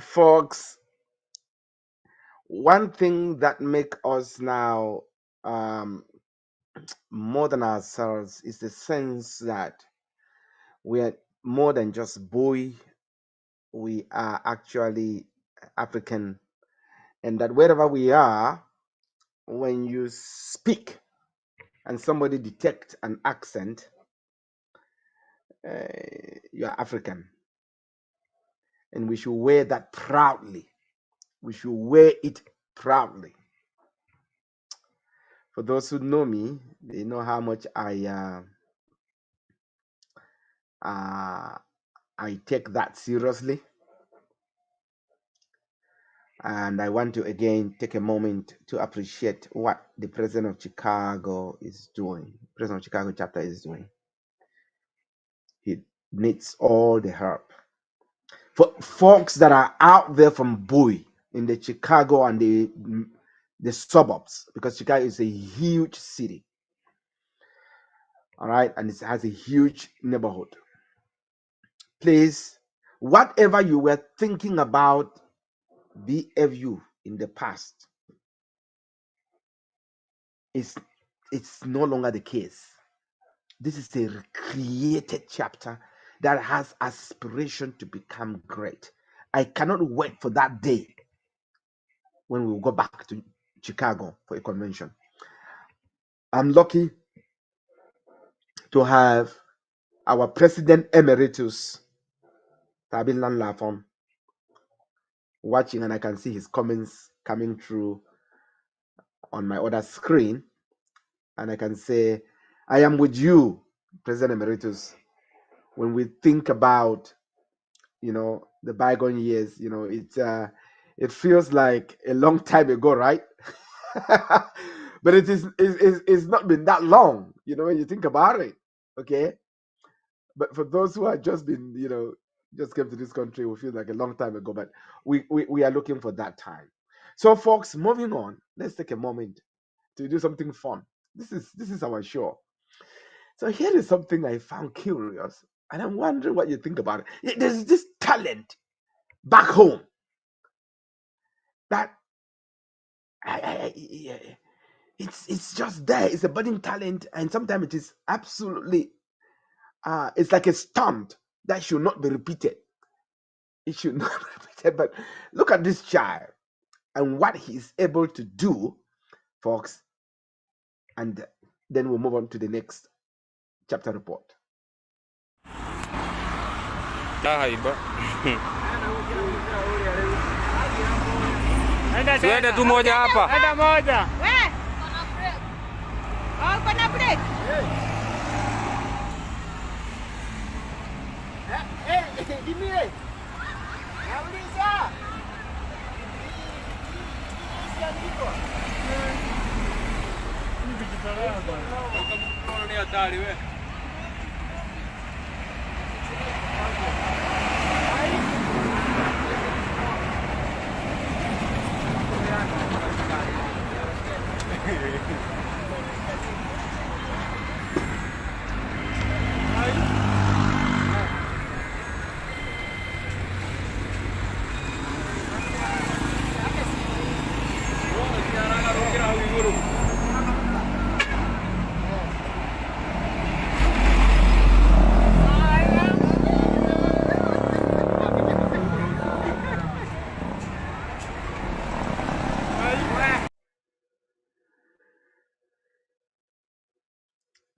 folks. One thing that make us now more than ourselves is the sense that we are more than just boy. We are actually African, and that wherever we are, when you speak and somebody detect an accent, you are African, and we should wear that proudly. We should wear it proudly. For those who know me, they know how much I take that seriously. And I want to again take a moment to appreciate what the president of Chicago is doing. President of Chicago chapter is doing. He needs all the help. For folks that are out there from Bowie in the Chicago and the suburbs, because Chicago is a huge city. All right, and it has a huge neighborhood. Please, whatever you were thinking about BFU in the past, it's no longer the case. This is a recreated chapter that has aspiration to become great. I cannot wait for that day when we will go back to Chicago for a convention. I'm lucky to have our President Emeritus, Tabin Lafon, watching, and I can see his comments coming through on my other screen. And I can say, I am with you, President Emeritus, when we think about, the bygone years. It feels like a long time ago, right? But it's not been that long, when you think about it. Okay. But for those who have just been, just came to this country, we feel like a long time ago, but we are looking for that time. So folks, moving on, let's take a moment to do something fun. This is our show. So here is something I found curious, and I'm wondering what you think about it. There's this talent back home that it's just there. It's a budding talent, and sometimes it is absolutely it's like a stunt that should not be repeated. It should not be repeated. But look at this child and what he's able to do, folks. And then we'll move on to the next chapter report. Twende tu moja hapa. Enda moja. Kuna break. Dimie. Nauliza. Ni hatari wewe.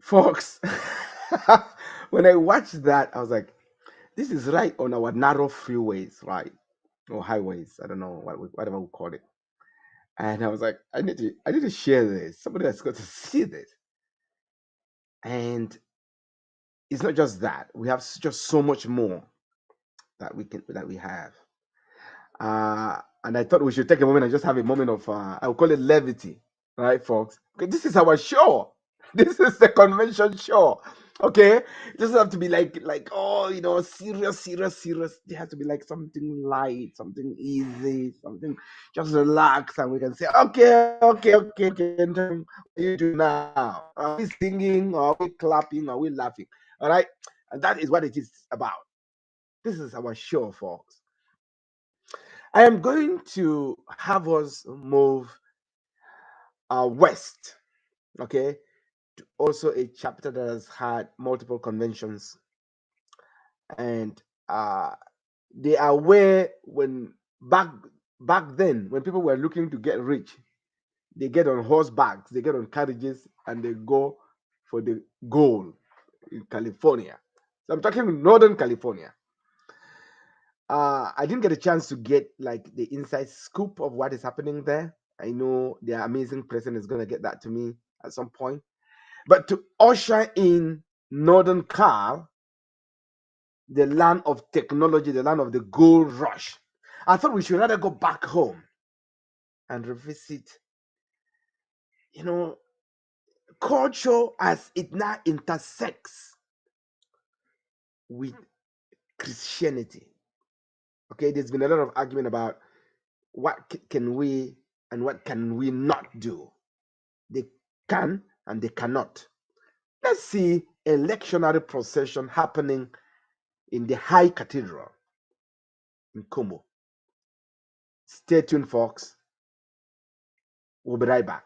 Folks, when I watched that, I was like, this is right on our narrow freeways, right? Or highways. I don't know whatever we call it. And I was like, I need to share this. Somebody has got to see this. And it's not just that. We have just so much more that we have. And I thought we should take a moment and just have a moment of I would call it levity, right, folks? Because this is our show. This is the convention show. Okay, it doesn't have to be like oh, you know, serious. It has to be like something light, something easy, something just relax, and we can say okay. And what are you doing now? Are we singing? Or are we clapping? Or are we laughing? All right, and that is what it is about. This is our show, folks. I am going to have us move west. Okay, to also a chapter that has had multiple conventions, and they are where when back then when people were looking to get rich, they get on horsebacks, they get on carriages, and they go for the gold in California. So I'm talking Northern California. I didn't get a chance to get like the inside scoop of what is happening there. I know their amazing president is going to get that to me at some point. But to usher in Northern Cal, the land of technology, the land of the gold rush, I thought we should rather go back home and revisit, you know, culture as it now intersects with Christianity. Okay, there's been a lot of argument about what can we and what can we not do. They can and they cannot. Let's see a lectionary procession happening in the High Cathedral in Como. Stay tuned, folks. We'll be right back.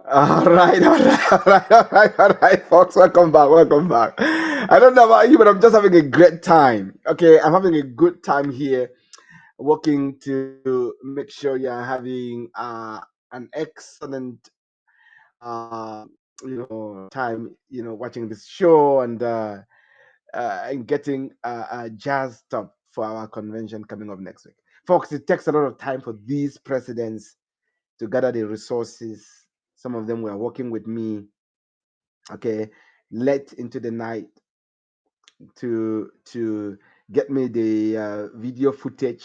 All right, all right, all right, all right, all right, folks. Welcome back, welcome back. I don't know about you, but I'm just having a great time. Okay, I'm having a good time here, working to make sure you're having an excellent, time, watching this show and getting jazzed up for our convention coming up next week, folks. It takes a lot of time for these presidents to gather the resources. Some of them were working with me, okay, late into the night to get me the video footage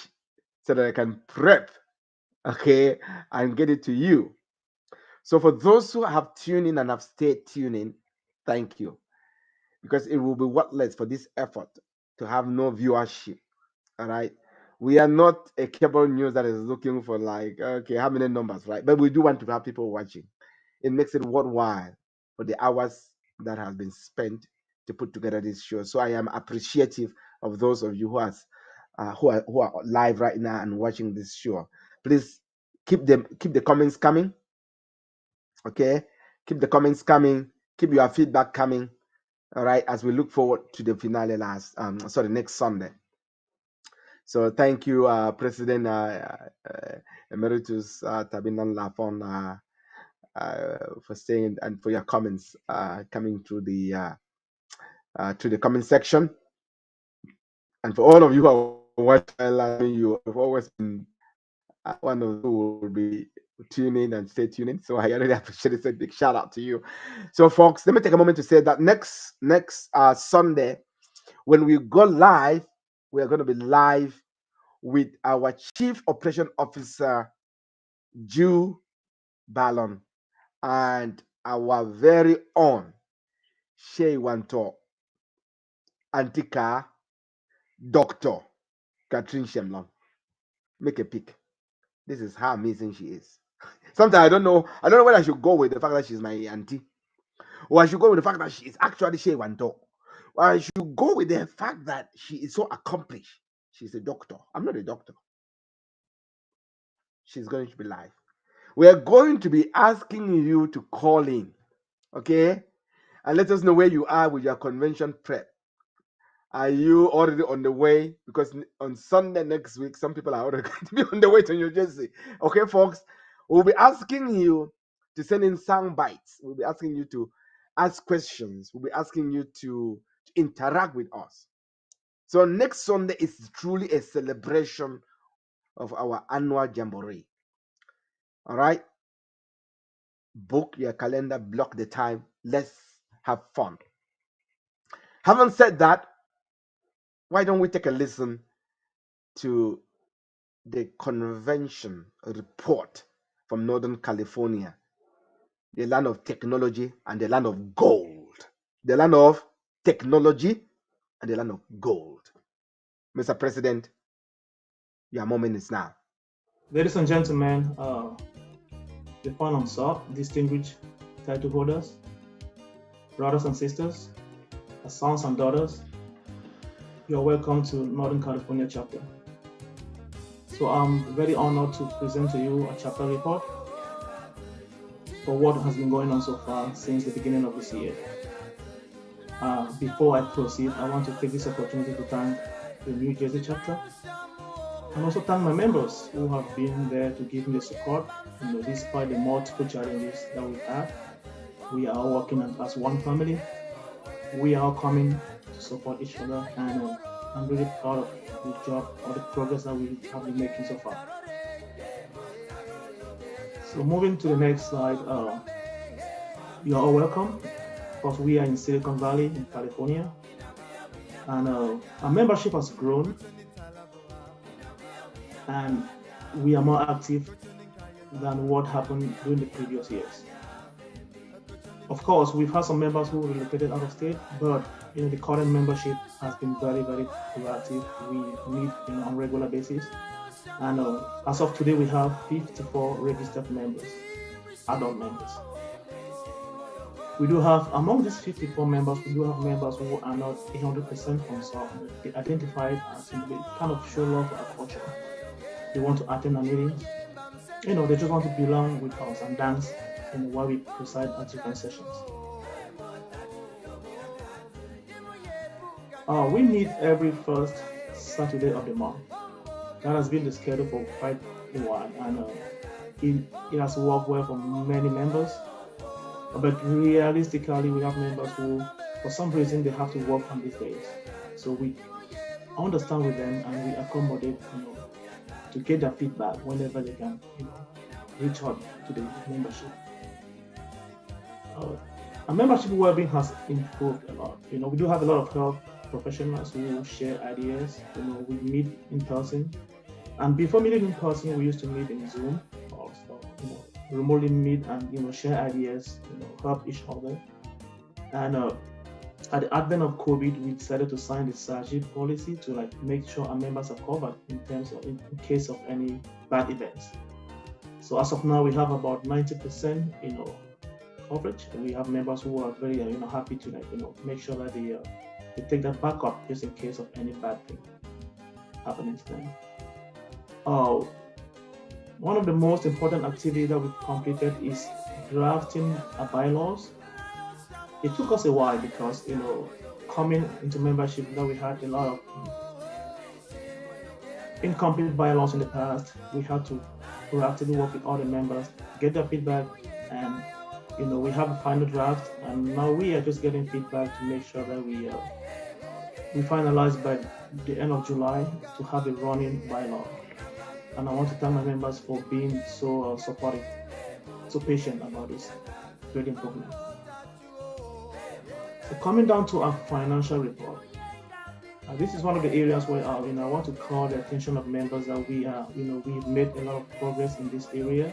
so that I can prep, okay, and get it to you. So for those who have tuned in and have stayed tuning, thank you, because it will be worthless for this effort to have no viewership. All right. We are not a cable news that is looking for like, okay, how many numbers, right? But we do want to have people watching. It makes it worthwhile for the hours that have been spent to put together this show. So I am appreciative of those of you who are live right now and watching this show. Please keep the comments coming. Okay, keep the comments coming. Keep your feedback coming. All right, as we look forward to the finale next Sunday. So thank you, President Emeritus Tabinan Lafon, for staying and for your comments coming through the comment section, and for all of you who are watching, you have always been one of those who will be tuning and stay tuning. So I really appreciate it. A big shout out to you. So, folks, let me take a moment to say that next Sunday, when we go live, we are going to be live with our Chief Operation Officer, Jew Ballon, and our very own Shea Wanto, Antika, Dr. Catherine Shemlon. Make a pick. This is how amazing she is. Sometimes I don't know whether I should go with the fact that she's my auntie, or I should go with the fact that she is actually Shea Wanto, or I should go with the fact that she is so accomplished. She's a doctor. I'm not a doctor. She's going to be live. We're going to be asking you to call in, okay? And let us know where you are with your convention prep. Are you already on the way? Because on Sunday next week, some people are already going to be on the way to New Jersey. Okay, folks? We'll be asking you to send in sound bites. We'll be asking you to ask questions. We'll be asking you to interact with us. So next Sunday is truly a celebration of our annual jamboree. All right? Book your calendar, block the time. Let's have fun. Having said that, why don't we take a listen to the convention report from Northern California, the land of technology and the land of gold. The land of technology and the land of gold. Mr. President, your moment is now. Ladies and gentlemen, the fun on soft, distinguished title holders, brothers and sisters, sons and daughters, you're welcome to Northern California chapter. So I'm very honored to present to you a chapter report for what has been going on so far since the beginning of this year. Before I proceed, I want to take this opportunity to thank the New Jersey chapter and also thank my members who have been there to give me the support. Despite the multiple challenges that we've had, we are all working as one family. We are all coming to support each other, and I'm really proud of the job or the progress that we have been making so far. So moving to the next slide, you're all welcome. Of course, we are in Silicon Valley in California, and our membership has grown, and we are more active than what happened during the previous years. Of course, we've had some members who relocated out of state, but the current membership has been very, very proactive. We meet on a regular basis, and as of today, we have 54 registered members, adult members. We do have, among these 54 members, we do have members who are not 100% on soft. They identified as they kind of show love for our culture. They want to attend our meetings. They just want to belong with us and dance while we preside at different sessions. We meet every first Saturday of the month. That has been the schedule for quite a while, and it has worked well for many members. But realistically, we have members who, for some reason, they have to work on these days. So we understand with them and we accommodate, to get their feedback whenever they can, reach out to the membership. Our membership well-being has improved a lot. We do have a lot of health professionals who share ideas. We meet in person, and before meeting in person, we used to meet in Zoom or remotely meet and share ideas, help each other. And at the advent of COVID, we decided to sign the SAGI policy to make sure our members are covered in terms of in case of any bad events. So as of now, we have about 90% coverage. We have members who are very happy to make sure that they take that backup just in case of any bad thing happening to them. One of the most important activities that we've completed is drafting our bylaws. It took us a while because coming into membership, we had a lot of incomplete bylaws in the past. We had to proactively work with all the members, get their feedback, and we have a final draft, and now we are just getting feedback to make sure that we finalize by the end of July to have a running bylaw. And I want to thank my members for being so supportive, so patient about this great improvement. So coming down to our financial report, this is one of the areas where I want to call the attention of members that we've made a lot of progress in this area.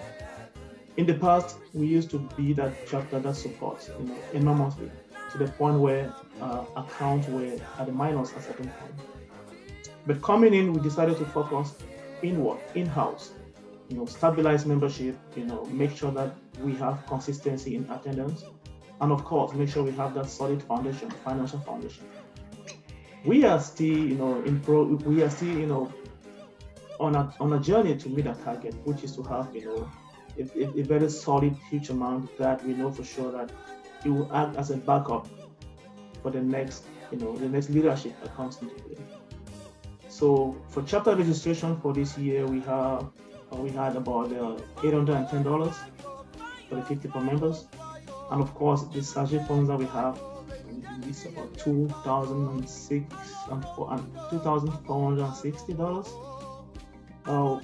In the past, we used to be that chapter that supports enormously to the point where accounts were at the minus at a certain point. But coming in, we decided to focus inward, in-house, stabilize membership, make sure that we have consistency in attendance, and of course, make sure we have that solid foundation, financial foundation. We are still, on a journey to meet our target, which is to have, a very solid huge amount that we know for sure that it will act as a backup for the next leadership that comes into play. So for chapter registration for this year, we had about $810 for the 54 members, and of course the SAGI funds that we have is about $2,460.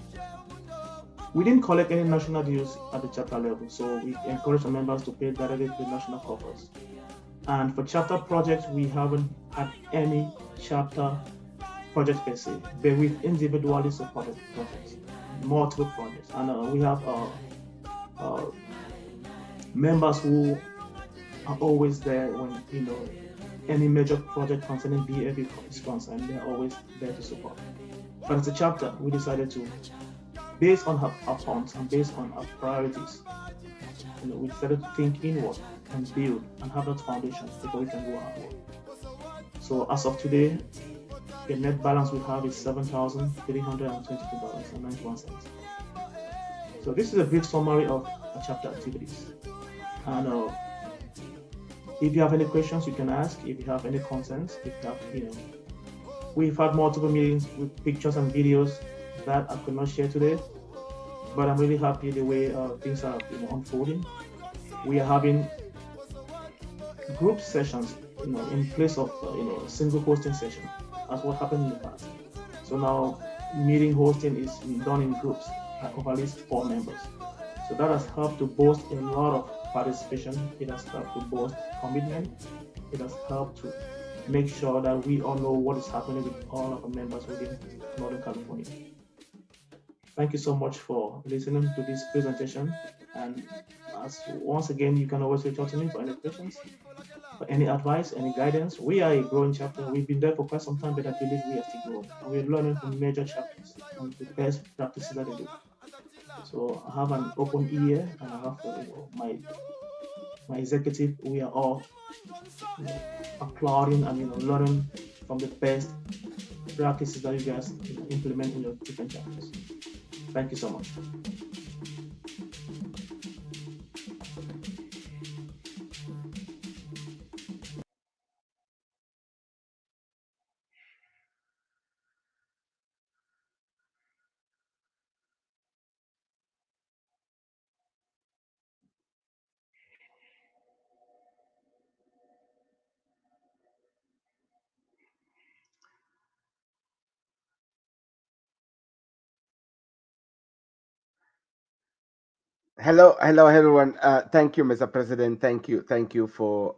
We didn't collect any national dues at the chapter level, so we encourage the members to pay directly to the national coffers. And for chapter projects, we haven't had any chapter project per se, but we've individually supported projects, multiple projects. And we have members who are always there when any major project concerning BFU is concerned. They're always there to support. But as a chapter, we decided to, based on our funds and based on our priorities, we decided to think inward and build and have that foundation before we can go outward. So as of today, the net balance we have is $7,322.91. So this is a brief summary of our chapter activities. And if you have any questions, you can ask. If you have any concerns, if you have, we've had multiple meetings with pictures and videos that I could not share today, but I'm really happy the way things are unfolding. We are having group sessions, in place of single hosting session, as what happened in the past. So now meeting hosting is done in groups of at least 4 members. So that has helped to boost a lot of participation. It has helped to boost commitment. It has helped to make sure that we all know what is happening with all of our members within Northern California. Thank you so much for listening to this presentation. And once again, you can always reach out to me for any questions, for any advice, any guidance. We are a growing chapter. We've been there for quite some time, but I believe we are still growing. And we're learning from major chapters and the best practices that they do. So I have an open ear, and I have my executive. We are all applauding and learning from the best practices that you guys implement in your different chapters. Thank you so much. Hello, everyone. Thank you, Mr. President. Thank you for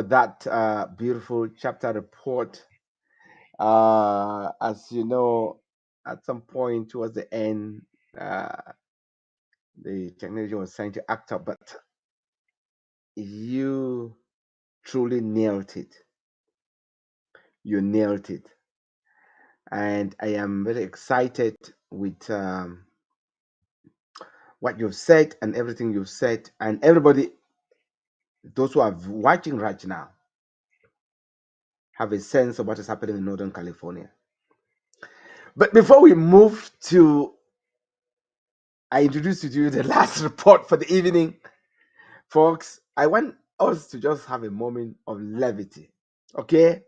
that beautiful chapter report. As you know, at some point towards the end, the technology was trying to act up, but you truly nailed it. You nailed it, and I am very excited with what you've said and everything you've said, and everybody, those who are watching right now, have a sense of what is happening in Northern California. But before we move to, I introduced you to the last report for the evening, folks, I want us to just have a moment of levity, okay?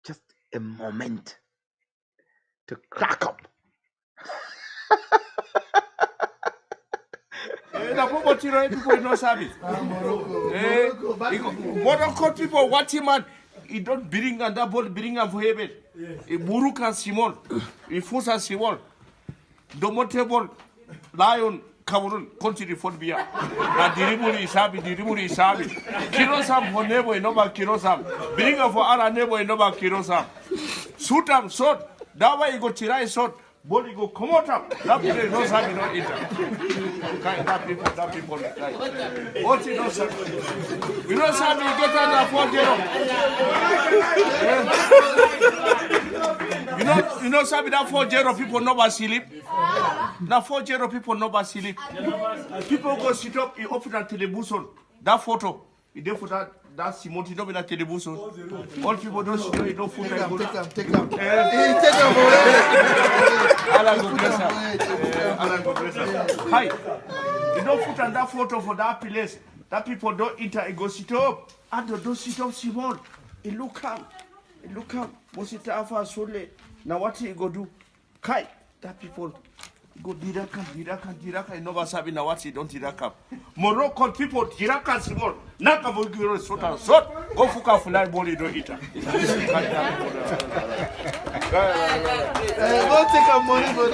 Just a moment to crack up. People no service. What call people what him man? He don't bring and that ball bring and for heaven. Buruk and Simon, Fus and Simon, Domotable, Lion, Cameroon, country for beer. Na diribuli isabi. Kirosam for neighbor in Nova Kirosam. Bring for our neighbor in Nova Kirosam. Shoot am sword. That way you go tirai sword. Body go come out up. That people no sabi no eat. That people. What you know sabi? We don't sabi get under 4-0. You know sabi that 4-0 people no sleep. Now 4-0 people no sleep. People go sit up. You open that television. That photo. You dey for that Simon you don't be that television. All people don't see you don't put that. Take them. Allah go bless her. Hi. You don't put on that photo for that place. That people don't enter and go sit up. And don't sit up, Simon. He look up. Mosita afa sole. Now what he go do? Kai. That people go diraka. You never sabi now what he don't diraka. Morocco people diraka Simon. Naka vogiro sort. Go fuka fly ball you don't eat. Don't take our money for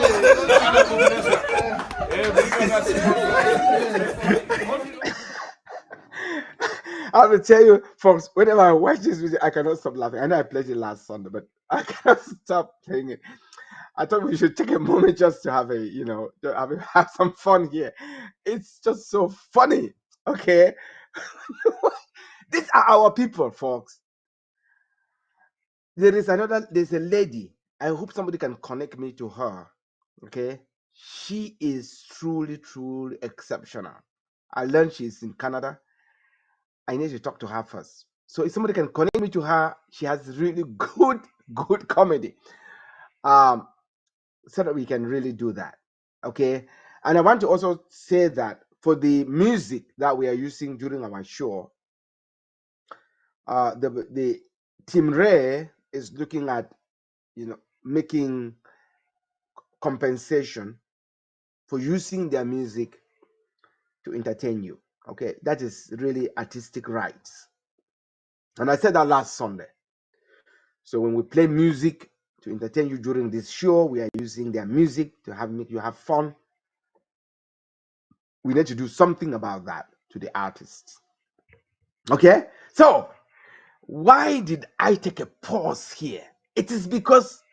I will tell you, folks, whenever I watch this video, I cannot stop laughing. I know I played it last Sunday, but I cannot stop playing it. I thought we should take a moment just to have have some fun here. It's just so funny. Okay. These are our people, folks. There's a lady. I hope somebody can connect me to her. Okay. She is truly exceptional. I learned she's in Canada. I need to talk to her first. So if somebody can connect me to her, she has really good comedy. So that we can really do that. Okay. And I want to also say that for the music that we are using during our show, the Team Ray is looking at making compensation for using their music to entertain you. Okay, that is really artistic rights. And I said that last Sunday. So when we play music to entertain you during this show, we are using their music to make you have fun. We need to do something about that to the artists. Okay, so why did I take a pause here? It is because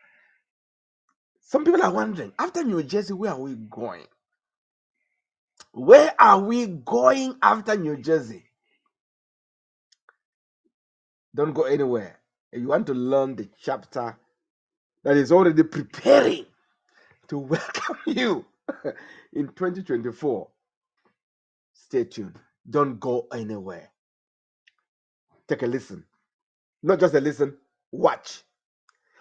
some people are wondering, after New Jersey, where are we going? Where are we going after New Jersey? Don't go anywhere. If you want to learn the chapter that is already preparing to welcome you in 2024, stay tuned. Don't go anywhere. Take a listen. Not just a listen, watch.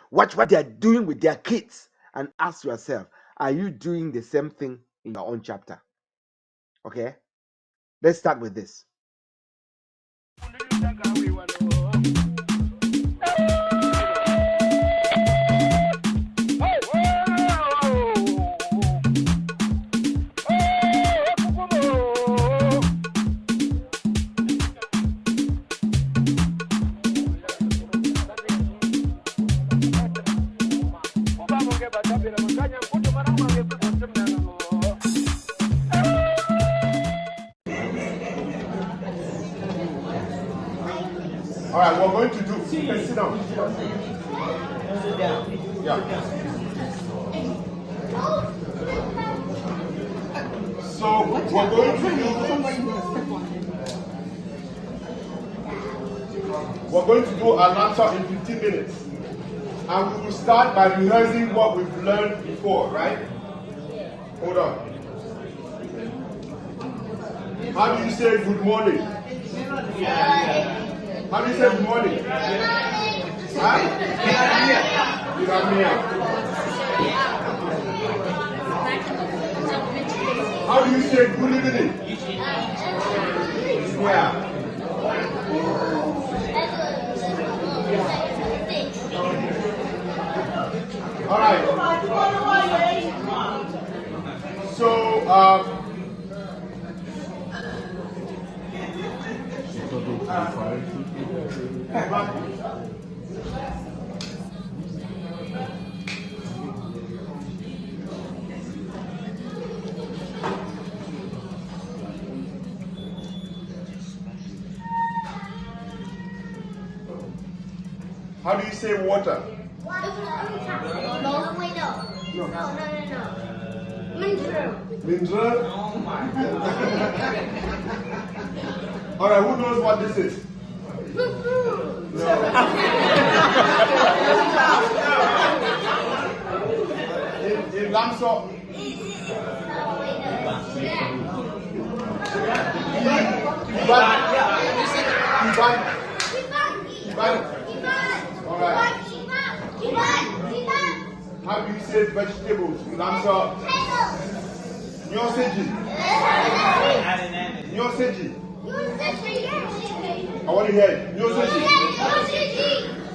Watch what they are doing with their kids and ask yourself, are you doing the same thing in your own chapter? Okay? Let's start with this. All right, we're going to do. Sit down. Yeah. So we're going to do an answer in 15 minutes. And we will start by rehearsing what we've learned before, right? Hold on. How do you say good morning? How do you say good morning? Huh? How do you say good evening? Yeah. All right. So, how do you say water? No. Mineral. Mineral? All right, who knows what this is? No. in Lamso. All right. How do you say vegetables in Lamso? Nyoseji. I want to hear it. Nyoseji.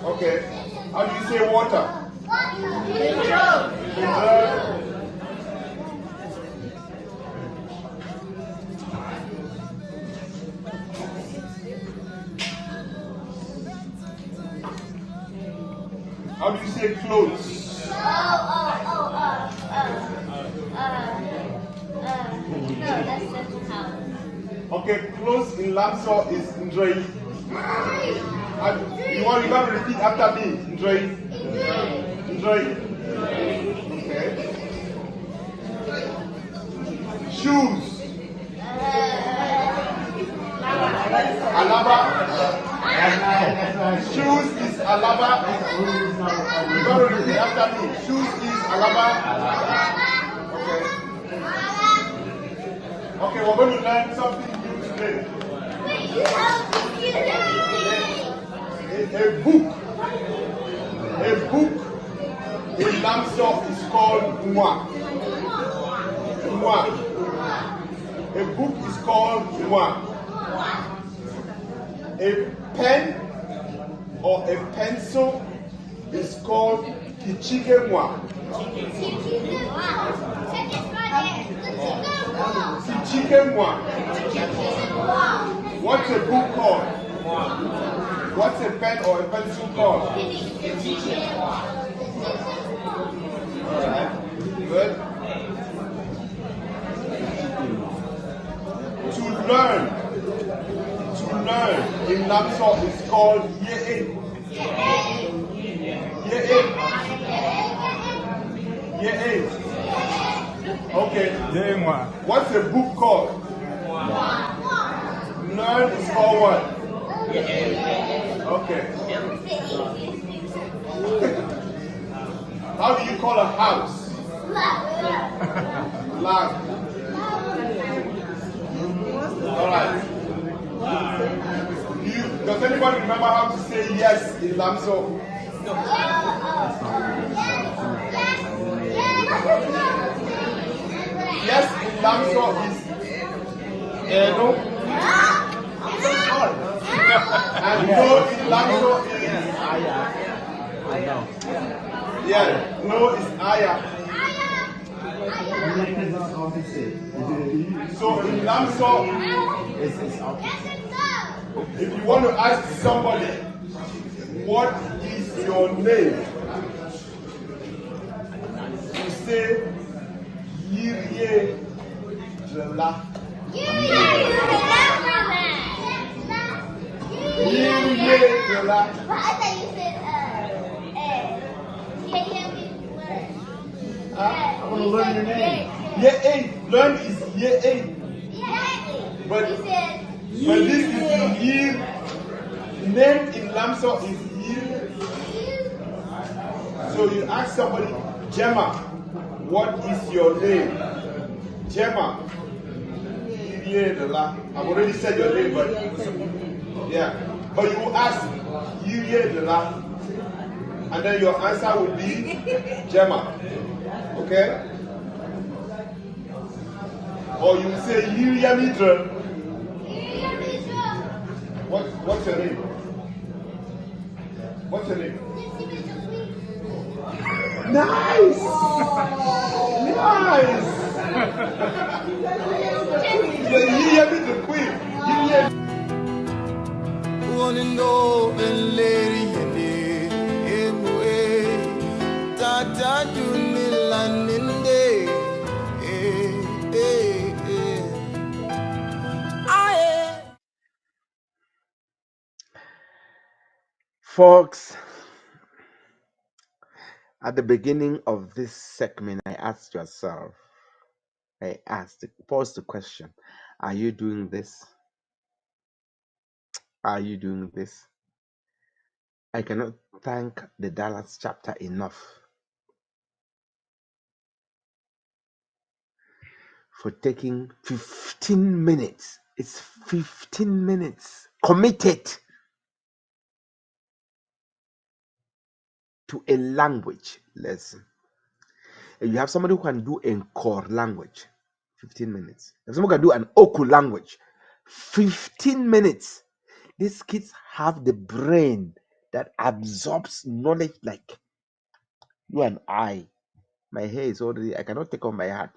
Okay. How do you say water? Mineral. How do you say clothes? Okay, clothes in Lamso is Ndrei. You want to repeat after me? Ndrei. Okay. Shoes. Alaba. Shoes is Alaba. You got to repeat after me. Shoes is Alaba. Okay, we're going to learn something new today. A book in Lamso is called Mwa. A book is called Mwa. A pen or a pencil is called Kichige-mwa. Kichige-mwa. What's a book called? What's a pen or a pencil called? Alright, good. To learn in Lamso is called Ye-e. Okay. What's a book called? Learn is called what? Okay. How do you call a house? Lag. Alright. Does anybody remember how to say yes in Lamso? Yes in Lamso is no. And no in Lamso is no is aya. So in Lamso, if you want to ask somebody, what is your name? You say, Yirye Jela. But I thought you said, I want to learn your name. Year 8. Learn is year 8. Exactly. But He said, this is year. Name in Lamso is year. So you ask somebody, Gemma, what is your name? Gemma. I've already said your name, but yeah. But you ask, and then your answer will be Gemma. Okay? Or you say Yiriamitra. What's your name? What's your name? Nice! Nice! Yiriamitra queen. One and all and lady Tata Junilandinde. Folks, at the beginning of this segment, I asked yourself, pose the question, are you doing this? Are you doing this? I cannot thank the Dallas chapter enough for taking 15 minutes. It's 15 minutes committed to a language lesson. If you have somebody who can do a core language, 15 minutes. If someone can do an Oku language, 15 minutes. These kids have the brain that absorbs knowledge like you and I. My hair is already, I cannot take off my hat.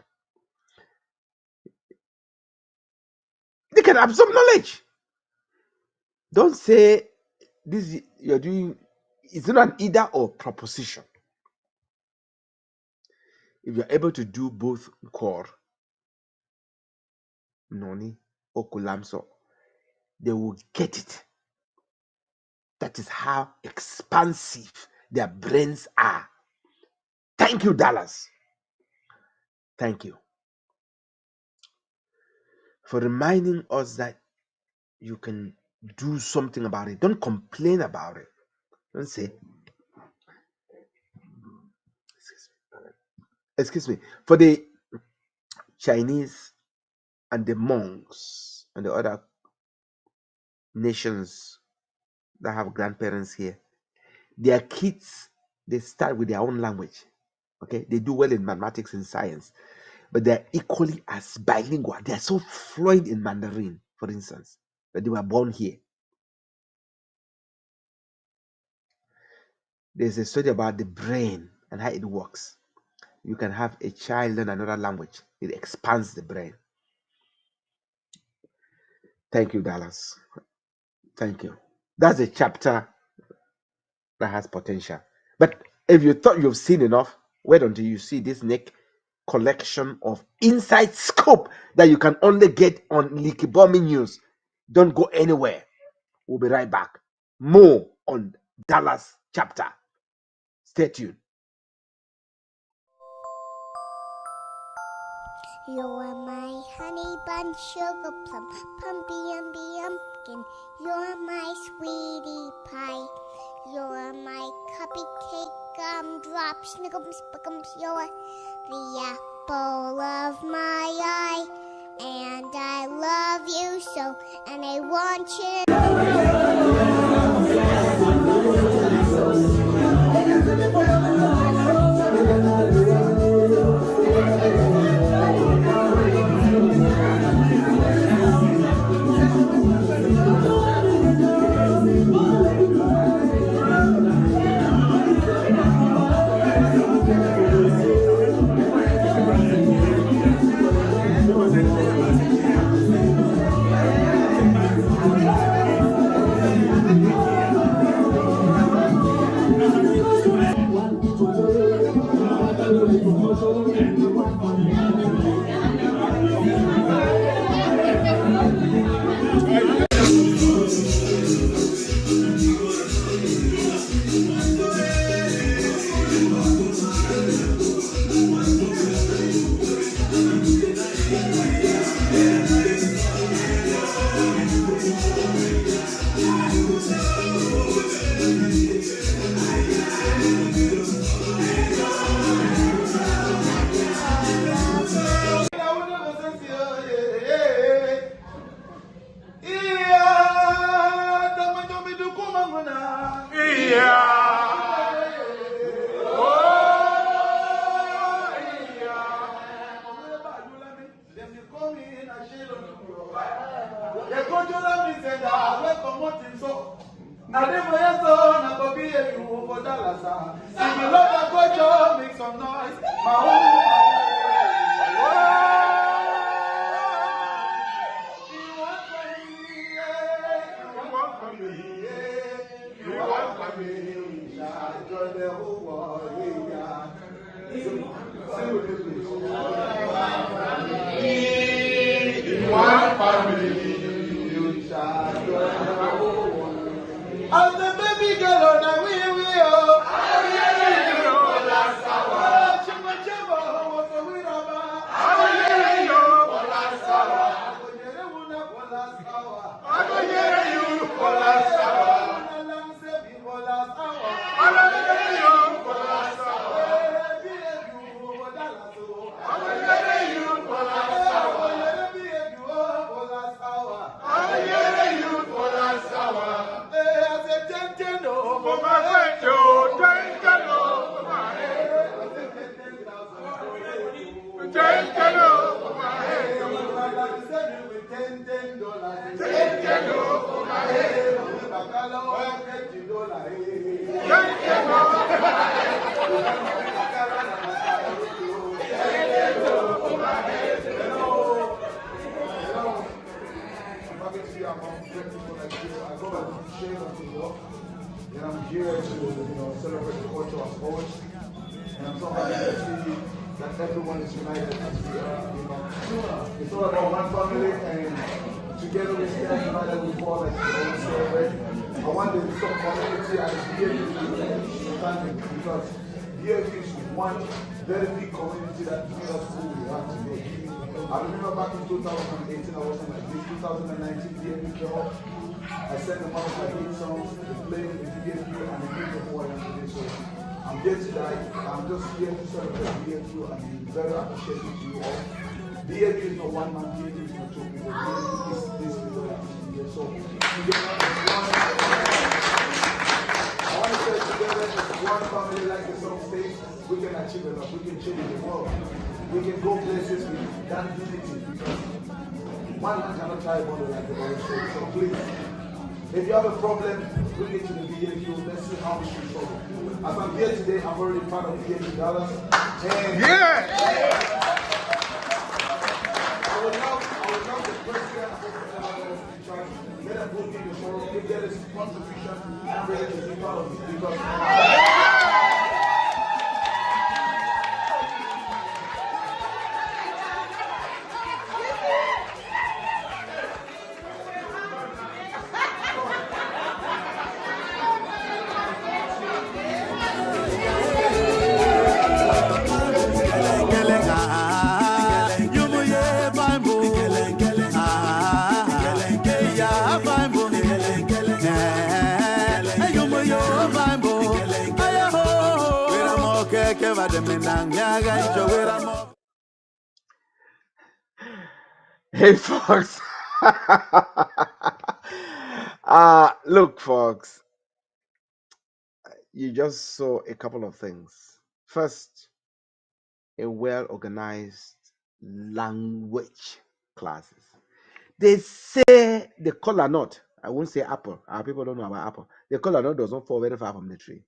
They can absorb knowledge. Don't say this you're doing, it's not an either or proposition. If you're able to do both core, Noni, Okulamso, they will get it. That is how expansive their brains are. Thank you, Dallas. Thank you for reminding us that you can do something about it. Don't complain about it. Don't say, excuse me, for the Chinese and the monks and the other nations that have grandparents here, their kids, they start with their own language. Okay, they do well in mathematics and science, but they're equally as bilingual. They're so fluent in Mandarin, for instance, but they were born here. There's a study about the brain and how it works. You can have a child learn another language. It expands the brain. Thank you, Dallas. Thank you. That's a chapter that has potential. But if you thought you've seen enough, wait until you see this next collection of inside scoop that you can only get on Leaky Bombing News. Don't go anywhere. We'll be right back. More on Dallas chapter. Stay tuned. You're my honey bun, sugar plum, pumpy umby umpkin. You're my sweetie pie. You're my cupcake, gumdrop, snickums, spickums. You're the apple of my eye, and I love you so, and I want Make some noise. My one family, you shall join the whole world. As the baby girl on the wheel, and I'm here to celebrate the culture of sports. And I'm so happy to see that everyone is united as we are. It's all about one family, and together we stand united, we fall as we celebrate. I want the community as BFU to thank you, because BFU is one very big community that made us who we are today. I remember back in 2018, I wasn't like this. 2019, BFU came up. I sent them one of my hit songs, they played in BFU, and they made the who I am today. So I'm here tonight. I'm just here to celebrate BFU, and I'm very appreciative to you all. BFU is not one man, BFU is not two people. BFU is this people that are here. So together as one. I want to say together as one family, like the song says, we can achieve a lot. We can change the world. We can go places with that unity, because one man cannot tie a body like the other. So please, if you have a problem, bring it to the BFU. Let's see how we can solve it. As I'm here today, I'm already part of BFU Dallas. And I would love the president of let them go in the forum, give their contribution, and ready to be part of it. Because Hey, folks. Look, folks, you just saw a couple of things. First, a well-organized language classes. They say the kola nut, I won't say apple. Our people don't know about apple. The kola nut does not fall very far from the tree.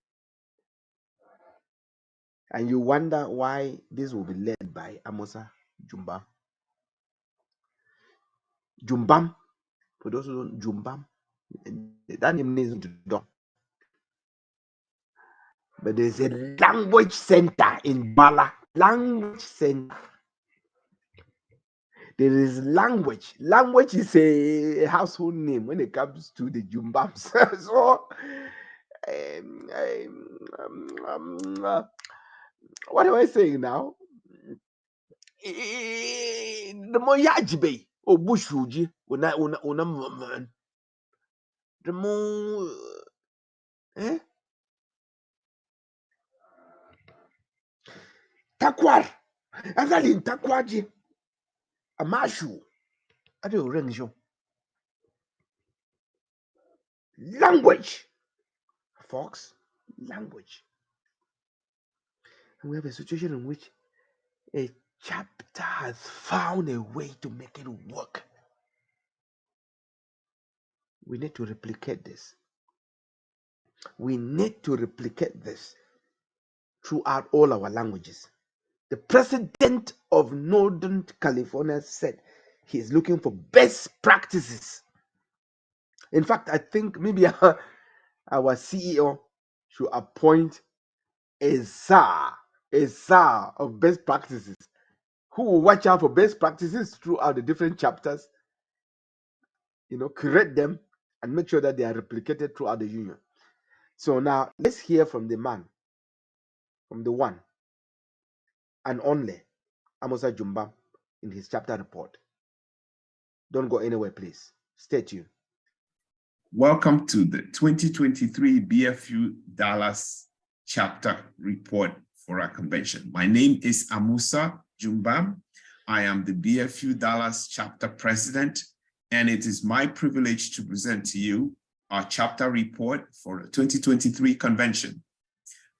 And you wonder why this will be led by Amosa Jumbam. Jumbam, for those who don't, Jumbam, that name is Jumbam. But there's a language center in Bala. Language center. There is language. Language is a household name when it comes to the Jumbams. So, what am I saying now? The Moyajibe. O bushuji una man. The mo takwar. Agalin takwaji. Amashu. Ade orenjo. Language. Folks, language. And we have a situation in which a chapter has found a way to make it work. We need to replicate this. We need to replicate this throughout all our languages. The president of Northern California said he is looking for best practices. In fact, I think maybe our CEO should appoint a czar of best practices who will watch out for best practices throughout the different chapters, create them and make sure that they are replicated throughout the union. So now let's hear from the man, from the one and only Amosa Jumba in his chapter report. Don't go anywhere, please. Stay tuned. Welcome to the 2023 BFU Dallas chapter report for our convention. My name is Amusa Jumbam. I am the BFU Dallas chapter president, and it is my privilege to present to you our chapter report for the 2023 convention.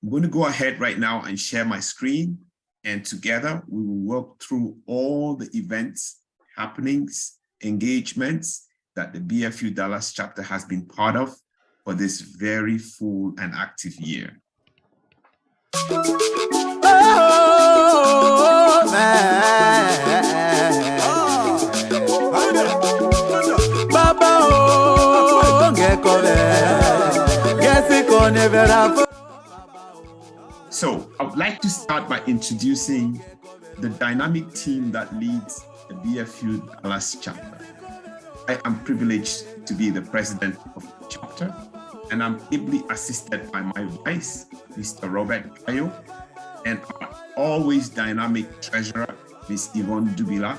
I'm going to go ahead right now and share my screen, and together we will work through all the events, happenings, engagements that the BFU Dallas chapter has been part of for this very full and active year. So I would like to start by introducing the dynamic team that leads the BFU Dallas chapter. I am privileged to be the president of the chapter, and I'm ably assisted by my vice, Mr. Robert Kayo, and our always dynamic treasurer, Ms. Yvonne Dubila.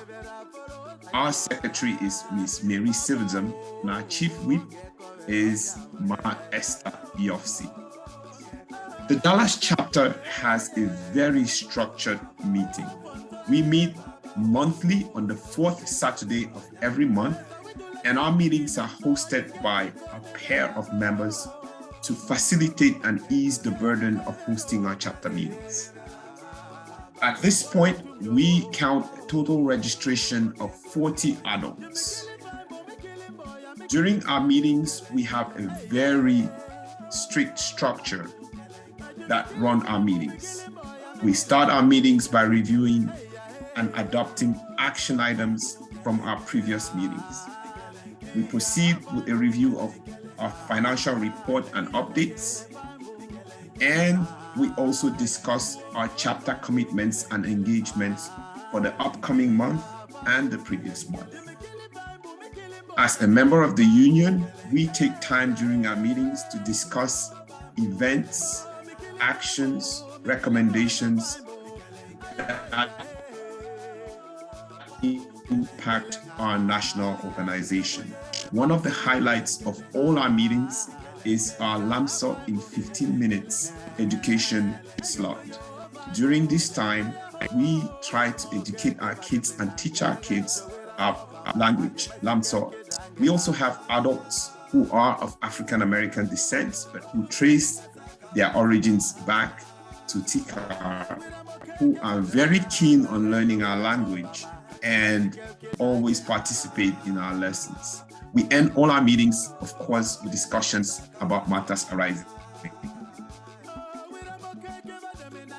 Our secretary is Ms. Mary Silversum, and our chief whip is Ma Esther Biofsi. The Dallas chapter has a very structured meeting. We meet monthly on the fourth Saturday of every month, and our meetings are hosted by a pair of members to facilitate and ease the burden of hosting our chapter meetings. At this point, we count a total registration of 40 adults. During our meetings, we have a very strict structure that run our meetings. We start our meetings by reviewing and adopting action items from our previous meetings. We proceed with a review of our financial report and updates, and we also discuss our chapter commitments and engagements for the upcoming month and the previous month. As a member of the union, we take time during our meetings to discuss events, actions, recommendations that impact our national organization. One of the highlights of all our meetings is our LAMSA in 15 minutes education slot. During this time, we try to educate our kids and teach our kids our language, LAMSA. We also have adults who are of African American descent, but who trace their origins back to Tikar, who are very keen on learning our language and always participate in our lessons. We end all our meetings, of course, with discussions about matters arising.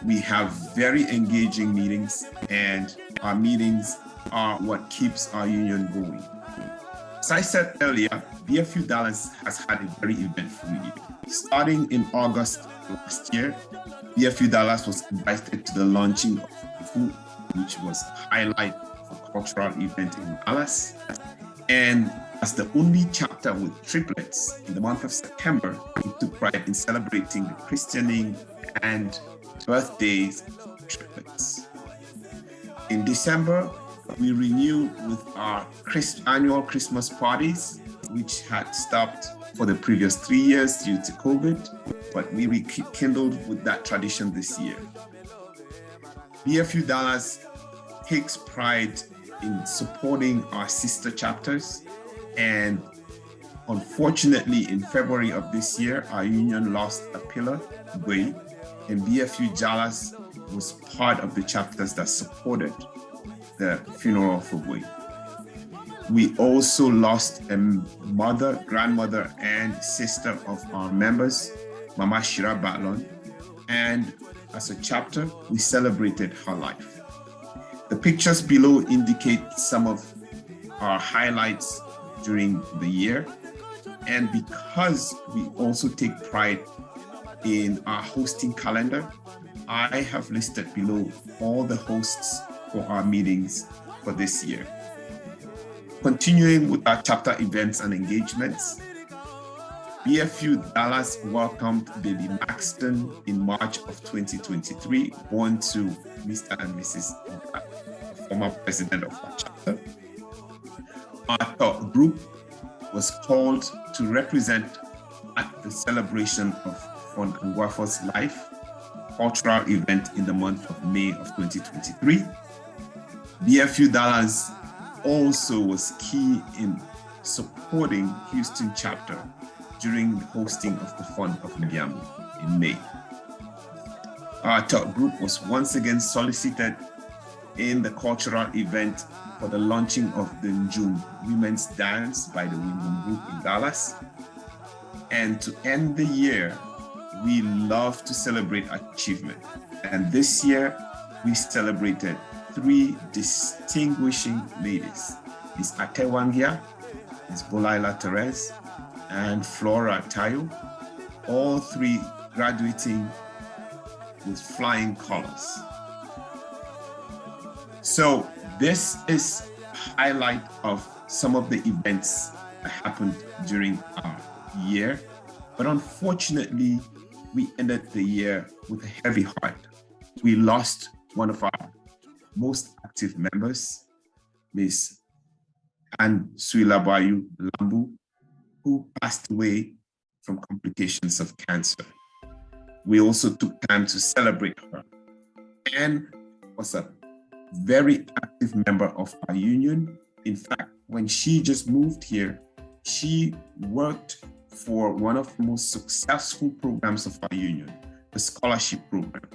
We have very engaging meetings, and our meetings are what keeps our union going. As I said earlier, BFU Dallas has had a very eventful year. Starting in August last year, BFU Dallas was invited to the launching of BFU, which was a highlight of a cultural event in Dallas. And as the only chapter with triplets in the month of September, we took pride in celebrating the christening and birthdays of triplets. In December, We renew with our annual Christmas parties, which had stopped for the previous 3 years due to COVID, but we rekindled with that tradition this year. BFU Dallas takes pride in supporting our sister chapters, and unfortunately in February of this year, our union lost a pillar, Gui, and BFU Dallas was part of the chapters that supported the funeral for Gui. We also lost a mother, grandmother, and sister of our members, Mama Shira Batlon, and as a chapter, we celebrated her life. The pictures below indicate some of our highlights during the year, and because we also take pride in our hosting calendar, I have listed below all the hosts for our meetings for this year. Continuing with our chapter events and engagements, BFU Dallas welcomed Baby Maxton in March of 2023, born to Mr. and Mrs. former president of our chapter. Our top group was called to represent at the celebration of Fon Nguafo's life, cultural event in the month of May of 2023. BFU Dallas also was key in supporting Houston chapter during the hosting of the Fund of Miami in May. Our top group was once again solicited in the cultural event for the launching of the Njun Women's Dance by the Women Group in Dallas. And to end the year, we love to celebrate achievement. And this year, we celebrated 3 distinguishing ladies, Ms. Atewangia, Ms. Bolaila Therese, and Flora Tayo, all 3 graduating with flying colors. So this is a highlight of some of the events that happened during our year, but unfortunately, we ended the year with a heavy heart. We lost one of our most active members, Ms. Anne Suilabayu Lambu, who passed away from complications of cancer. We also took time to celebrate her. Anne was a very active member of our union. In fact, when she just moved here, she worked for one of the most successful programs of our union, the scholarship program,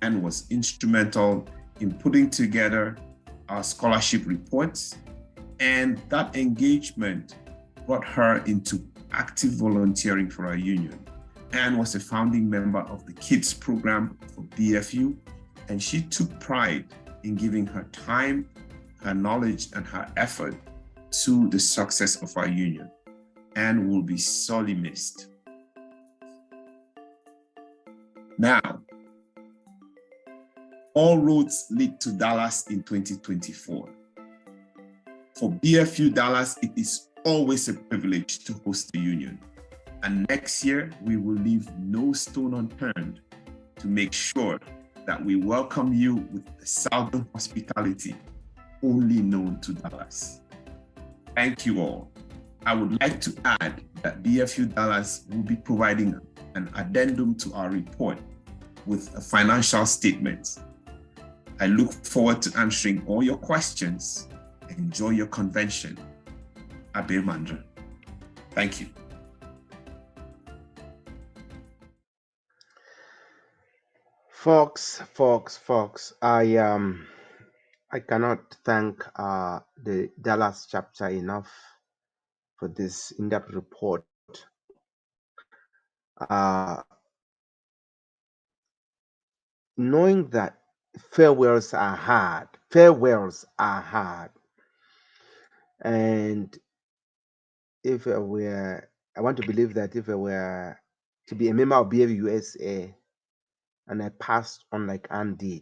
and was instrumental in putting together our scholarship reports. And that engagement brought her into active volunteering for our union, and was a founding member of the kids program for BFU. And she took pride in giving her time, her knowledge, and her effort to the success of our union, and will be sorely missed. Now, all roads lead to Dallas in 2024. For BFU Dallas, it is always a privilege to host the union. And next year, we will leave no stone unturned to make sure that we welcome you with the Southern hospitality only known to Dallas. Thank you all. I would like to add that BFU Dallas will be providing an addendum to our report with a financial statement. I look forward to answering all your questions. Enjoy your convention. Abe Mandra. Thank you. Folks, I cannot thank the Dallas chapter enough for this in-depth report. Knowing that farewells are hard, and if I want to believe that if I were to be a member of BFU-USA and I passed on like Anne did,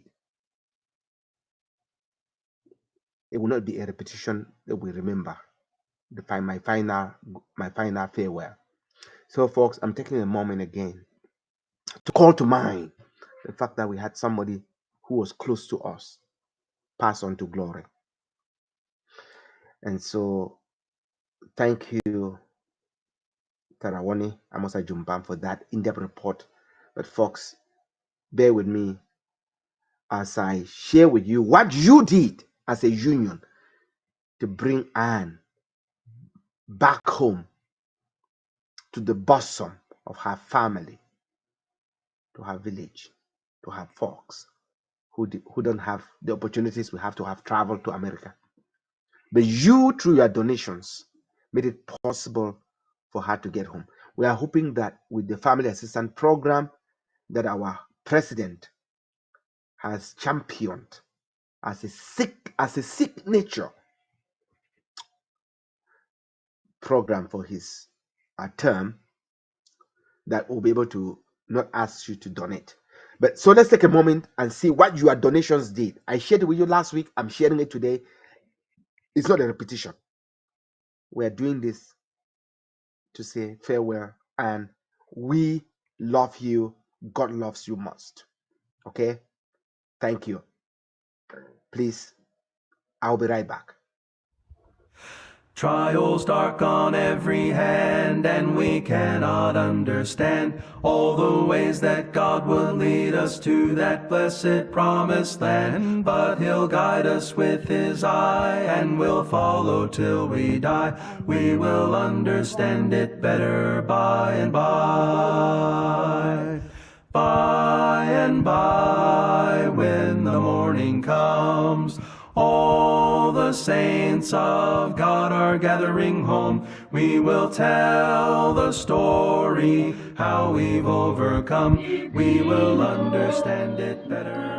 it will not be a repetition that we remember my final farewell. So folks, I'm taking a moment again to call to mind the fact that we had somebody who was close to us pass on to glory. And so thank you, Tarawani Amosa Jumbam, for that in-depth report. But folks, bear with me as I share with you what you did as a union to bring Anne back home to the bosom of her family, to her village, to her folks who don't have the opportunities we have to have traveled to America. But you, through your donations, made it possible for her to get home. We are hoping that with the family assistance program that our president has championed as a signature program for his term, that will be able to not ask you to donate. But so let's take a moment and see what your donations did. I shared it with you last week. I'm sharing it today. It's not a repetition. We're doing this to say farewell, and we love you. God loves you most. Okay? Thank you. Please, I'll be right back. Trials dark on every hand, and we cannot understand all the ways that God will lead us to that blessed promised land. But He'll guide us with His eye, and we'll follow till we die. We will understand it better by and by. By and by, when the morning comes, all the saints of God are gathering home. We will tell the story, how we've overcome. We will understand it better.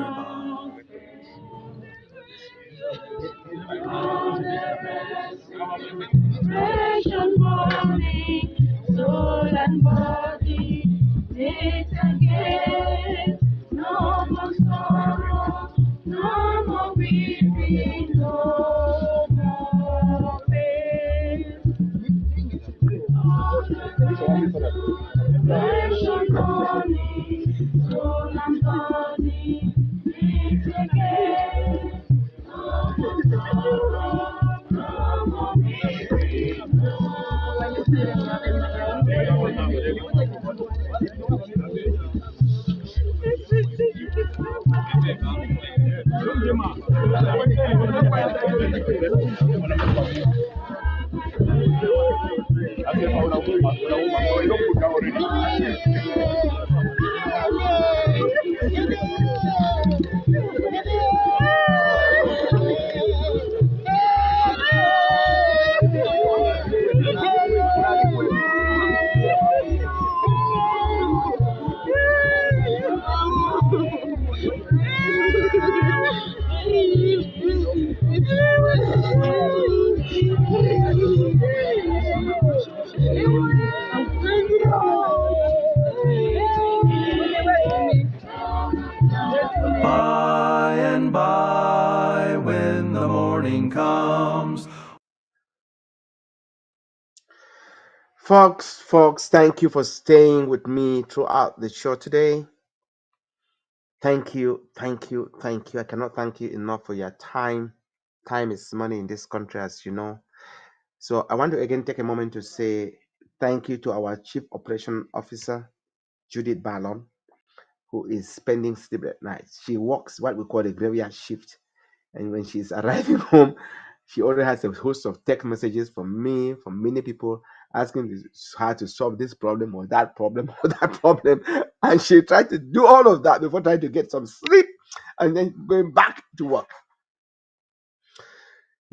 Fresh and morning, soul and body, knit again. No more sorrow, no more weeping, no more pain. Fresh and morning, soul and body, knit again. No more sorrow, no more weeping, By and by, when the morning comes. Folks, thank you for staying with me throughout the show today. Thank you. I cannot thank you enough for your time. Time is money in this country, as you know. So I want to again take a moment to say thank you to our Chief Operation Officer, Judith Ballon, who is spending sleepless nights. She works what we call a graveyard shift. And when she's arriving home, she already has a host of text messages from me, from many people, asking her to solve this problem or that problem or that problem. And she tried to do all of that before trying to get some sleep and then going back to work.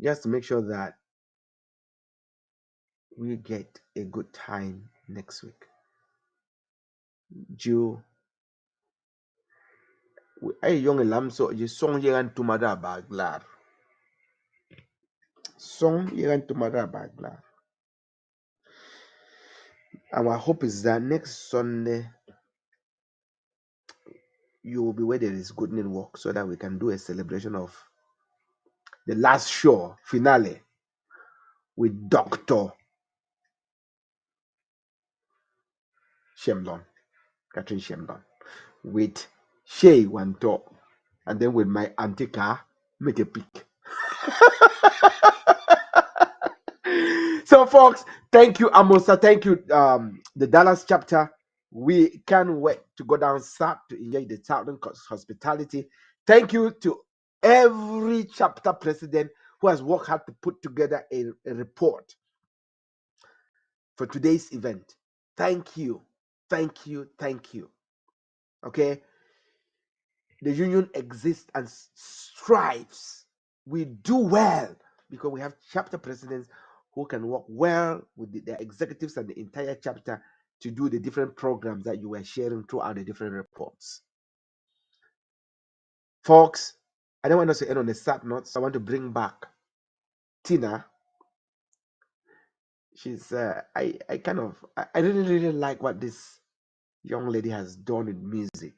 Just to make sure that we get a good time next week. Jew, ay young lam so you song yegan tumada baglar. Song yegan tumada baglar. Our hope is that next Sunday you will be where there is good network so that we can do a celebration of the last show finale with Dr. Shemlon, Catherine Shemlon, with Shay Wanto, and then with my auntie car, make a pic. So, folks, thank you, Amosa. Thank you, the Dallas chapter. We can't wait to go down south to enjoy the southern hospitality. Thank you to every chapter president who has worked hard to put together a report for today's event. Thank you. Thank you. Thank you. Okay. The union exists and strives. We do well because we have chapter presidents who can work well with the executives and the entire chapter to do the different programs that you were sharing throughout the different reports. Folks, I don't want us to end on a sad note, so I want to bring back Tina. She's I really like what this young lady has done in music.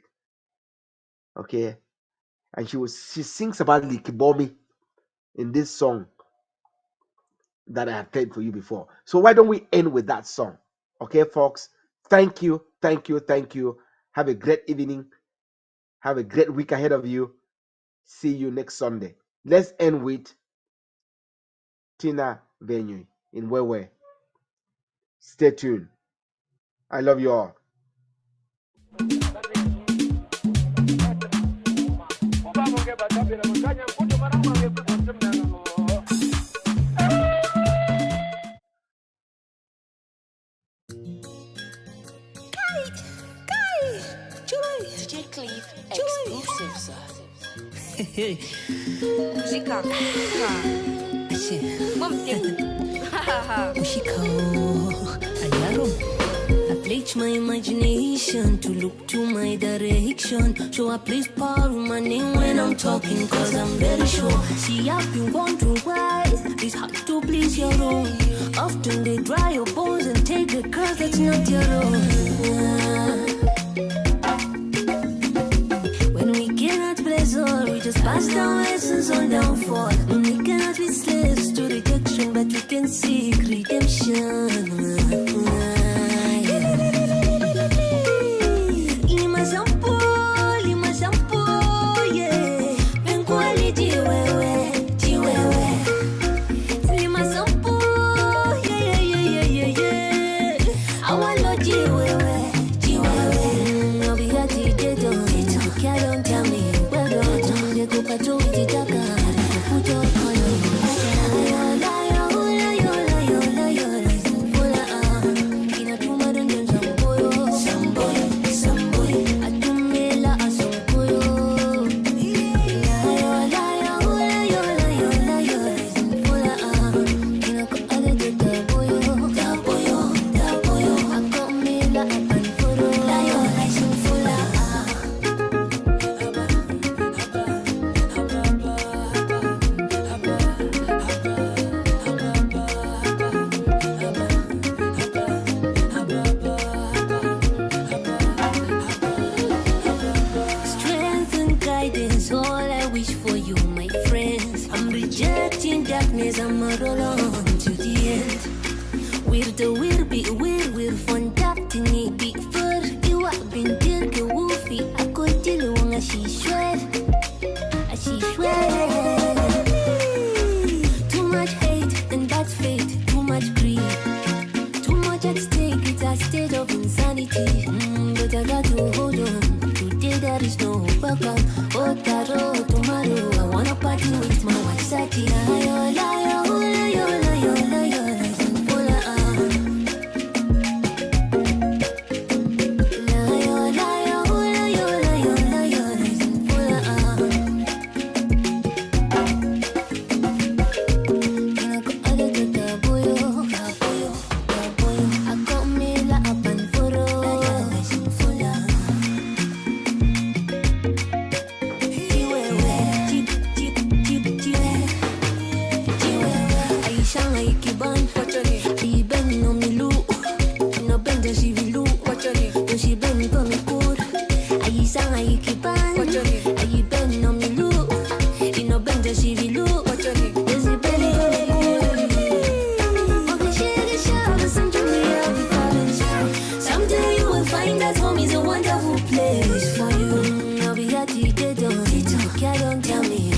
Okay. And she sings about Likibomi in this song that I have played for you before. So why don't we end with that song? Okay, folks. Thank you. Thank you. Thank you. Have a great evening. Have a great week ahead of you. See you next Sunday. Let's end with Tina Venue in Wewe. Stay tuned. I love you all. I pledge my imagination to look to my direction. So I please power my name when I'm talking, cause I'm very sure. See, I've been wondering why it's hard to please your own. Often they dry your bones and take the curse that's not your own. When we cannot pleasure, we just pass down lessons on downfall. When we cannot be slaves to rejection, but we can seek redemption.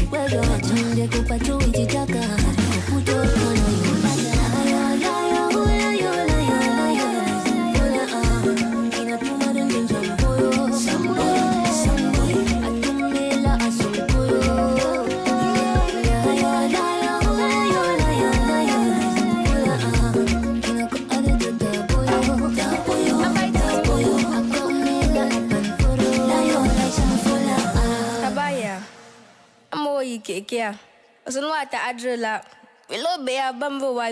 Well done, kia. Osun wata adrela. Wilo be a bambo wa